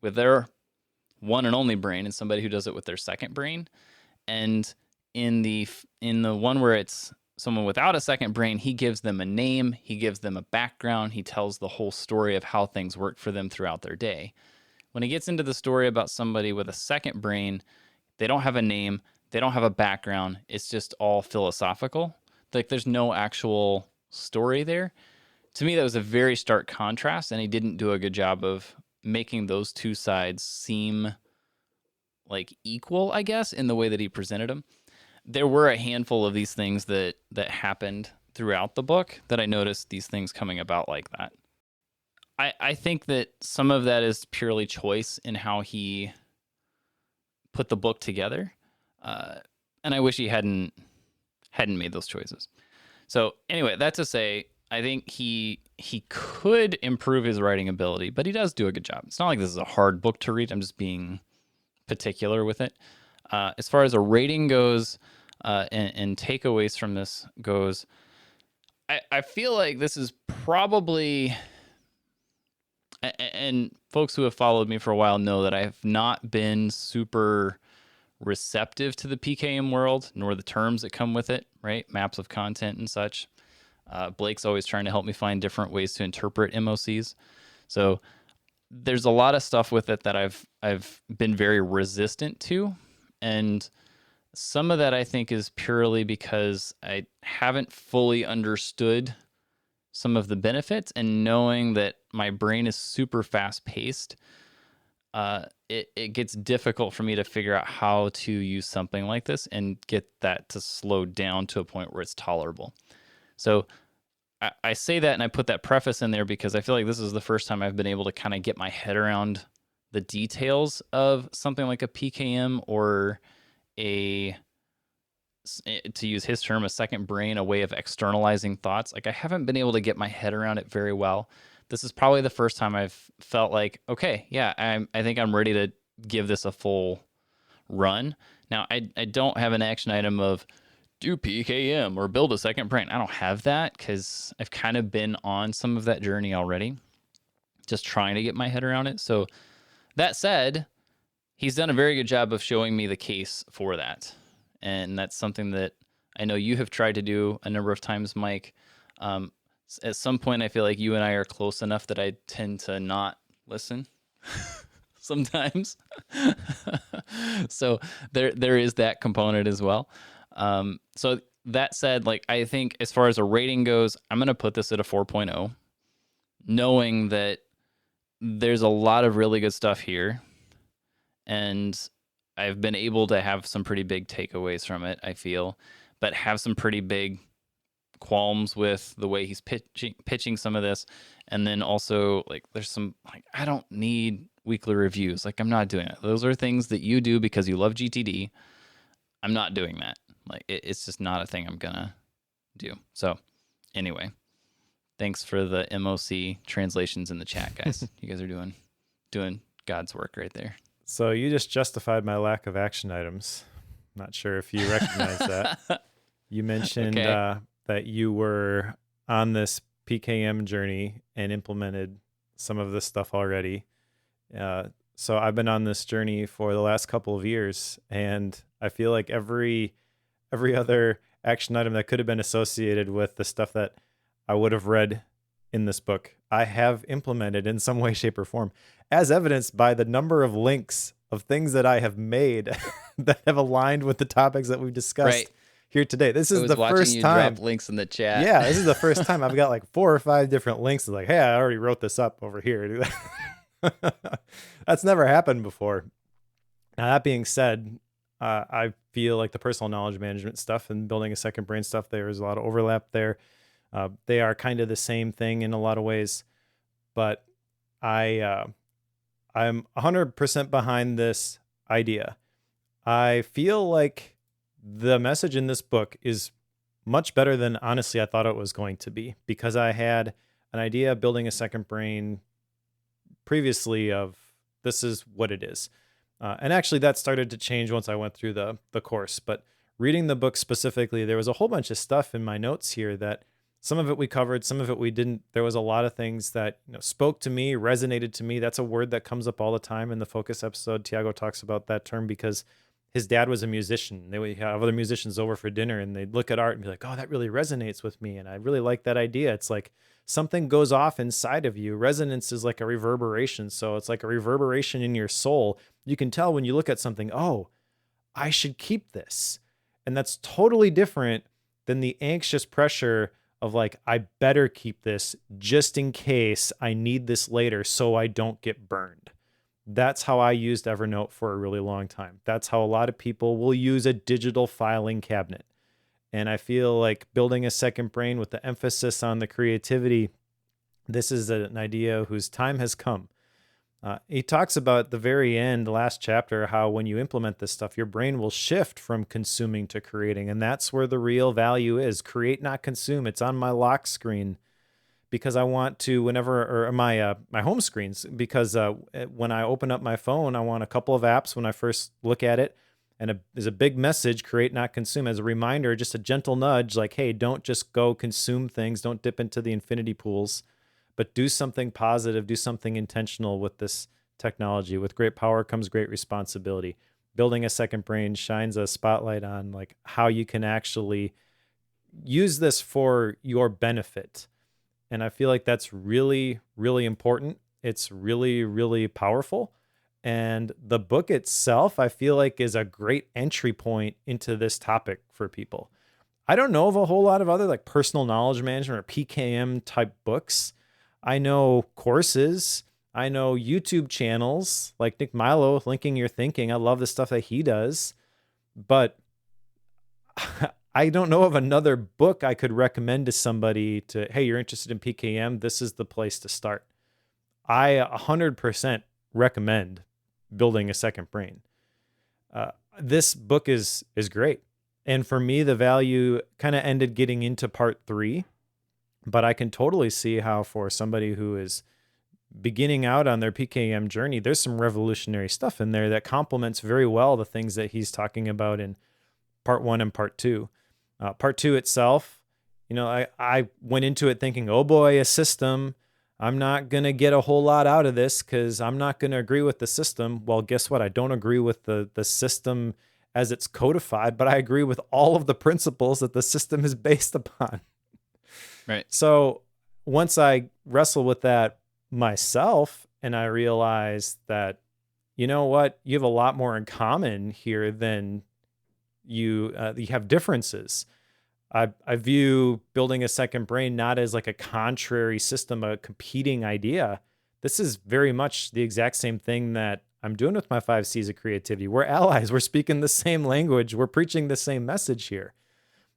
with their one and only brain and somebody who does it with their second brain. And in the one where it's someone without a second brain, he gives them a name, he gives them a background, he tells the whole story of how things work for them throughout their day. When he gets into the story about somebody with a second brain, they don't have a name, they don't have a background, it's just all philosophical. Like there's no actual story there. To me, that was a very stark contrast, and he didn't do a good job of making those two sides seem like equal, I guess, in the way that he presented them. There were a handful of these things that happened throughout the book that I noticed these things coming about like that. I think that some of that is purely choice in how he put the book together, and I wish he hadn't made those choices. So anyway, that to say, I think he could improve his writing ability, but he does do a good job. It's not like this is a hard book to read. I'm just being particular with it. As far as a rating goes, and takeaways from this goes, I feel like this is probably, and folks who have followed me for a while know that I have not been super receptive to the PKM world, nor the terms that come with it, right? Maps of content and such. Blake's always trying to help me find different ways to interpret MOCs. So there's a lot of stuff with it that I've been very resistant to. And some of that I think is purely because I haven't fully understood some of the benefits, and knowing that my brain is super fast paced, it gets difficult for me to figure out how to use something like this and get that to slow down to a point where it's tolerable. So I say that and I put that preface in there because I feel like this is the first time I've been able to kind of get my head around the details of something like a PKM or to use his term, a second brain, a way of externalizing thoughts. Like I haven't been able to get my head around it very well. This is probably the first time I've felt like, okay, yeah, I think I'm ready to give this a full run. Now, I don't have an action item of do PKM or build a second brain. I don't have that because I've kind of been on some of that journey already, just trying to get my head around it. So that said, he's done a very good job of showing me the case for that. And that's something that I know you have tried to do a number of times, Mike. At some point, I feel like you and I are close enough that I tend to not listen sometimes. So there is that component as well. So that said, like I think as far as a rating goes, I'm going to put this at a 4.0, knowing that there's a lot of really good stuff here. And I've been able to have some pretty big takeaways from it, I feel, but have some pretty big qualms with the way he's pitching some of this. And then also, like, there's some, like, I don't need weekly reviews. Like, I'm not doing it. Those are things that you do because you love GTD. I'm not doing that. Like, it's just not a thing I'm gonna do. So, anyway, thanks for the MOC translations in the chat, guys. You guys are doing God's work right there. So you just justified my lack of action items. Not sure if you recognize that. You mentioned that you were on this PKM journey and implemented some of this stuff already. So I've been on this journey for the last couple of years, and I feel like every other action item that could have been associated with the stuff that I would have read in this book, I have implemented in some way, shape, or form, as evidenced by the number of links of things that I have made that have aligned with the topics that we've discussed here today. This I is was the watching first you time. drop links in the chat. Yeah, this is the first time I've got like 4 or 5 different links. Like, hey, I already wrote this up over here. That's never happened before. Now, that being said, I feel like the personal knowledge management stuff and building a second brain stuff, there is a lot of overlap there. They are kind of the same thing in a lot of ways, but I'm 100% behind this idea. I feel like the message in this book is much better than honestly I thought it was going to be, because I had an idea of building a second brain previously of this is what it is. And actually that started to change once I went through the course. But reading the book specifically, there was a whole bunch of stuff in my notes here that some of it we covered, some of it we didn't. There was a lot of things that spoke to me, resonated to me. That's a word that comes up all the time in the focus episode. Tiago talks about that term because his dad was a musician. They would have other musicians over for dinner and they'd look at art and be like, oh, that really resonates with me. And I really like that idea. It's like something goes off inside of you. Resonance is like a reverberation. So it's like a reverberation in your soul. You can tell when you look at something, oh, I should keep this. And that's totally different than the anxious pressure of like, I better keep this just in case I need this later so I don't get burned. That's how I used Evernote for a really long time. That's how a lot of people will use a digital filing cabinet. And I feel like building a second brain with the emphasis on the creativity, this is an idea whose time has come. He talks about at the very end, the last chapter, how when you implement this stuff, your brain will shift from consuming to creating. And that's where the real value is. Create, not consume. It's on my lock screen because I want to or my home screens, because when I open up my phone, I want a couple of apps when I first look at it. And there's a big message, create, not consume, as a reminder, just a gentle nudge like, hey, don't just go consume things. Don't dip into the infinity pools, but do something positive, do something intentional with this technology. With great power comes great responsibility. Building a second brain shines a spotlight on like how you can actually use this for your benefit. And I feel like that's really, really important. It's really, really powerful. And the book itself, I feel like, is a great entry point into this topic for people. I don't know of a whole lot of other like personal knowledge management or PKM type books. I know courses. I know YouTube channels like Nick Milo, Linking Your Thinking. I love the stuff that he does. But I don't know of another book I could recommend to somebody to, hey, you're interested in PKM, this is the place to start. I 100% recommend building a second brain. This book is great. And for me, the value kind of ended getting into part 3, but I can totally see how for somebody who is beginning out on their PKM journey, there's some revolutionary stuff in there that complements very well the things that he's talking about in part 1 and part 2. Part 2 itself, I went into it thinking, oh boy, a system. I'm not going to get a whole lot out of this because I'm not going to agree with the system. Well, guess what? I don't agree with the system as it's codified, but I agree with all of the principles that the system is based upon. Right. So once I wrestle with that myself and I realize that, you know what, you have a lot more in common here than you have differences. I view building a second brain not as like a contrary system, a competing idea. This is very much the exact same thing that I'm doing with my 5 C's of creativity. We're allies. We're speaking the same language. We're preaching the same message here.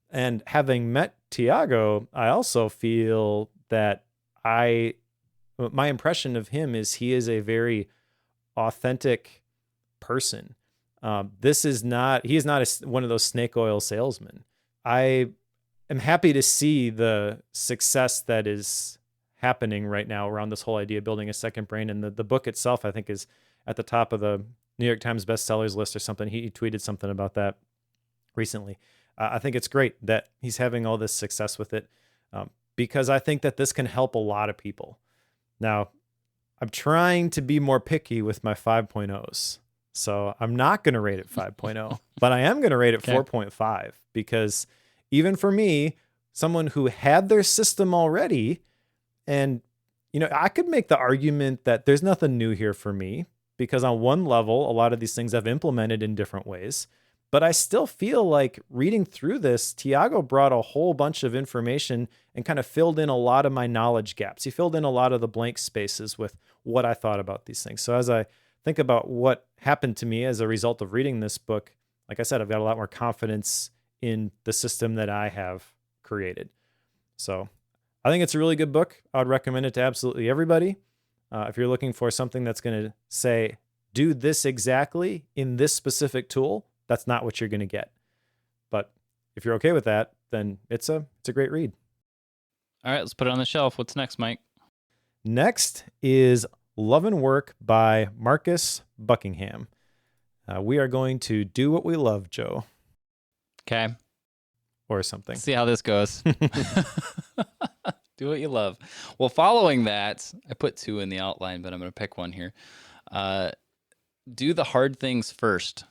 And having met Tiago, I also feel that my impression of him is he is a very authentic person. He is not one of those snake oil salesmen. I am happy to see the success that is happening right now around this whole idea of building a second brain. And the book itself, I think, is at the top of the New York Times bestsellers list or something. He tweeted something about that recently. I think it's great that he's having all this success with it because I think that this can help a lot of people. Now, I'm trying to be more picky with my 5.0s. So I'm not going to rate it 5.0, but I am going to rate it 4.5 because even for me, someone who had their system already, and I could make the argument that there's nothing new here for me because on one level, a lot of these things I've implemented in different ways. But I still feel like reading through this, Tiago brought a whole bunch of information and kind of filled in a lot of my knowledge gaps. He filled in a lot of the blank spaces with what I thought about these things. So as I think about what happened to me as a result of reading this book, like I said, I've got a lot more confidence in the system that I have created. So I think it's a really good book. I would recommend it to absolutely everybody. If you're looking for something that's going to say, do this exactly in this specific tool, that's not what you're going to get. But if you're okay with that, then it's a great read. All right, let's put it on the shelf. What's next, Mike? Next is Love and Work by Marcus Buckingham. We are going to do what we love, Joe. Okay. Or something. See how this goes. Do what you love. Well, following that, I put 2 in the outline, but I'm going to pick one here. Do the Hard Things First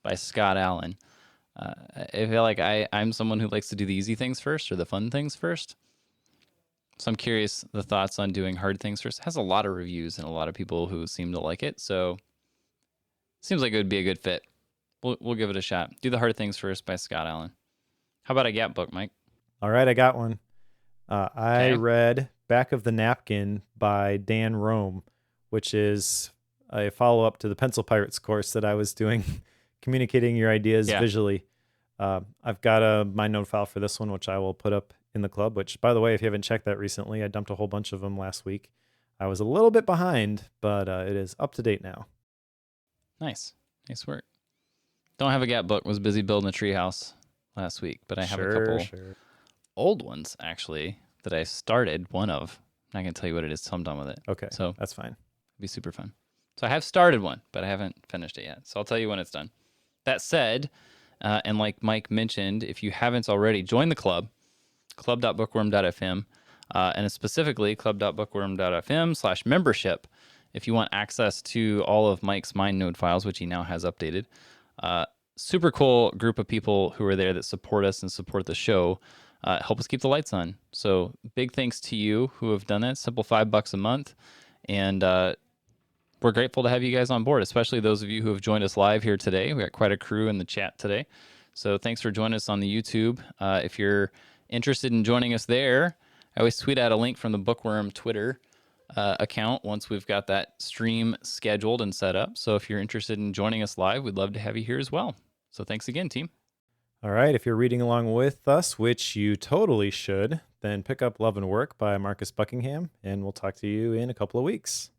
by Scott Allen. I feel like I'm someone who likes to do the easy things first or the fun things first. So I'm curious the thoughts on doing hard things first. It has a lot of reviews and a lot of people who seem to like it. So seems like it would be a good fit. We'll give it a shot. Do the Hard Things First by Scott Allen. How about a Gap book, Mike? All right, I got one. I read Back of the Napkin by Dan Rome, which is a follow-up to the Pencil Pirates course that I was doing, communicating your ideas visually. I've got a MindNode file for this one, which I will put up in the club, which, by the way, if you haven't checked that recently, I dumped a whole bunch of them last week. I was a little bit behind, but it is up to date now. Nice. Nice work. Don't have a Gap book. Was busy building a treehouse last week, but I have a couple old ones, actually, that I started one of. I'm not going to tell you what it is till I'm done with it. Okay, so that's fine. It'll be super fun. So I have started one, but I haven't finished it yet. So I'll tell you when it's done. That said, and like Mike mentioned, if you haven't already, join the club, club.bookworm.fm, and specifically club.bookworm.fm/membership if you want access to all of Mike's MindNode files, which he now has updated. Super cool group of people who are there that support us and support the show, help us keep the lights on. So big thanks to you who have done that. Simple $5 a month. And we're grateful to have you guys on board, especially those of you who have joined us live here today. We got quite a crew in the chat today. So thanks for joining us on the YouTube. If you're interested in joining us there, I always tweet out a link from the Bookworm Twitter account once we've got that stream scheduled and set up. So if you're interested in joining us live, we'd love to have you here as well. So thanks again, team. All right. If you're reading along with us, which you totally should, then pick up Love and Work by Marcus Buckingham, and we'll talk to you in a couple of weeks.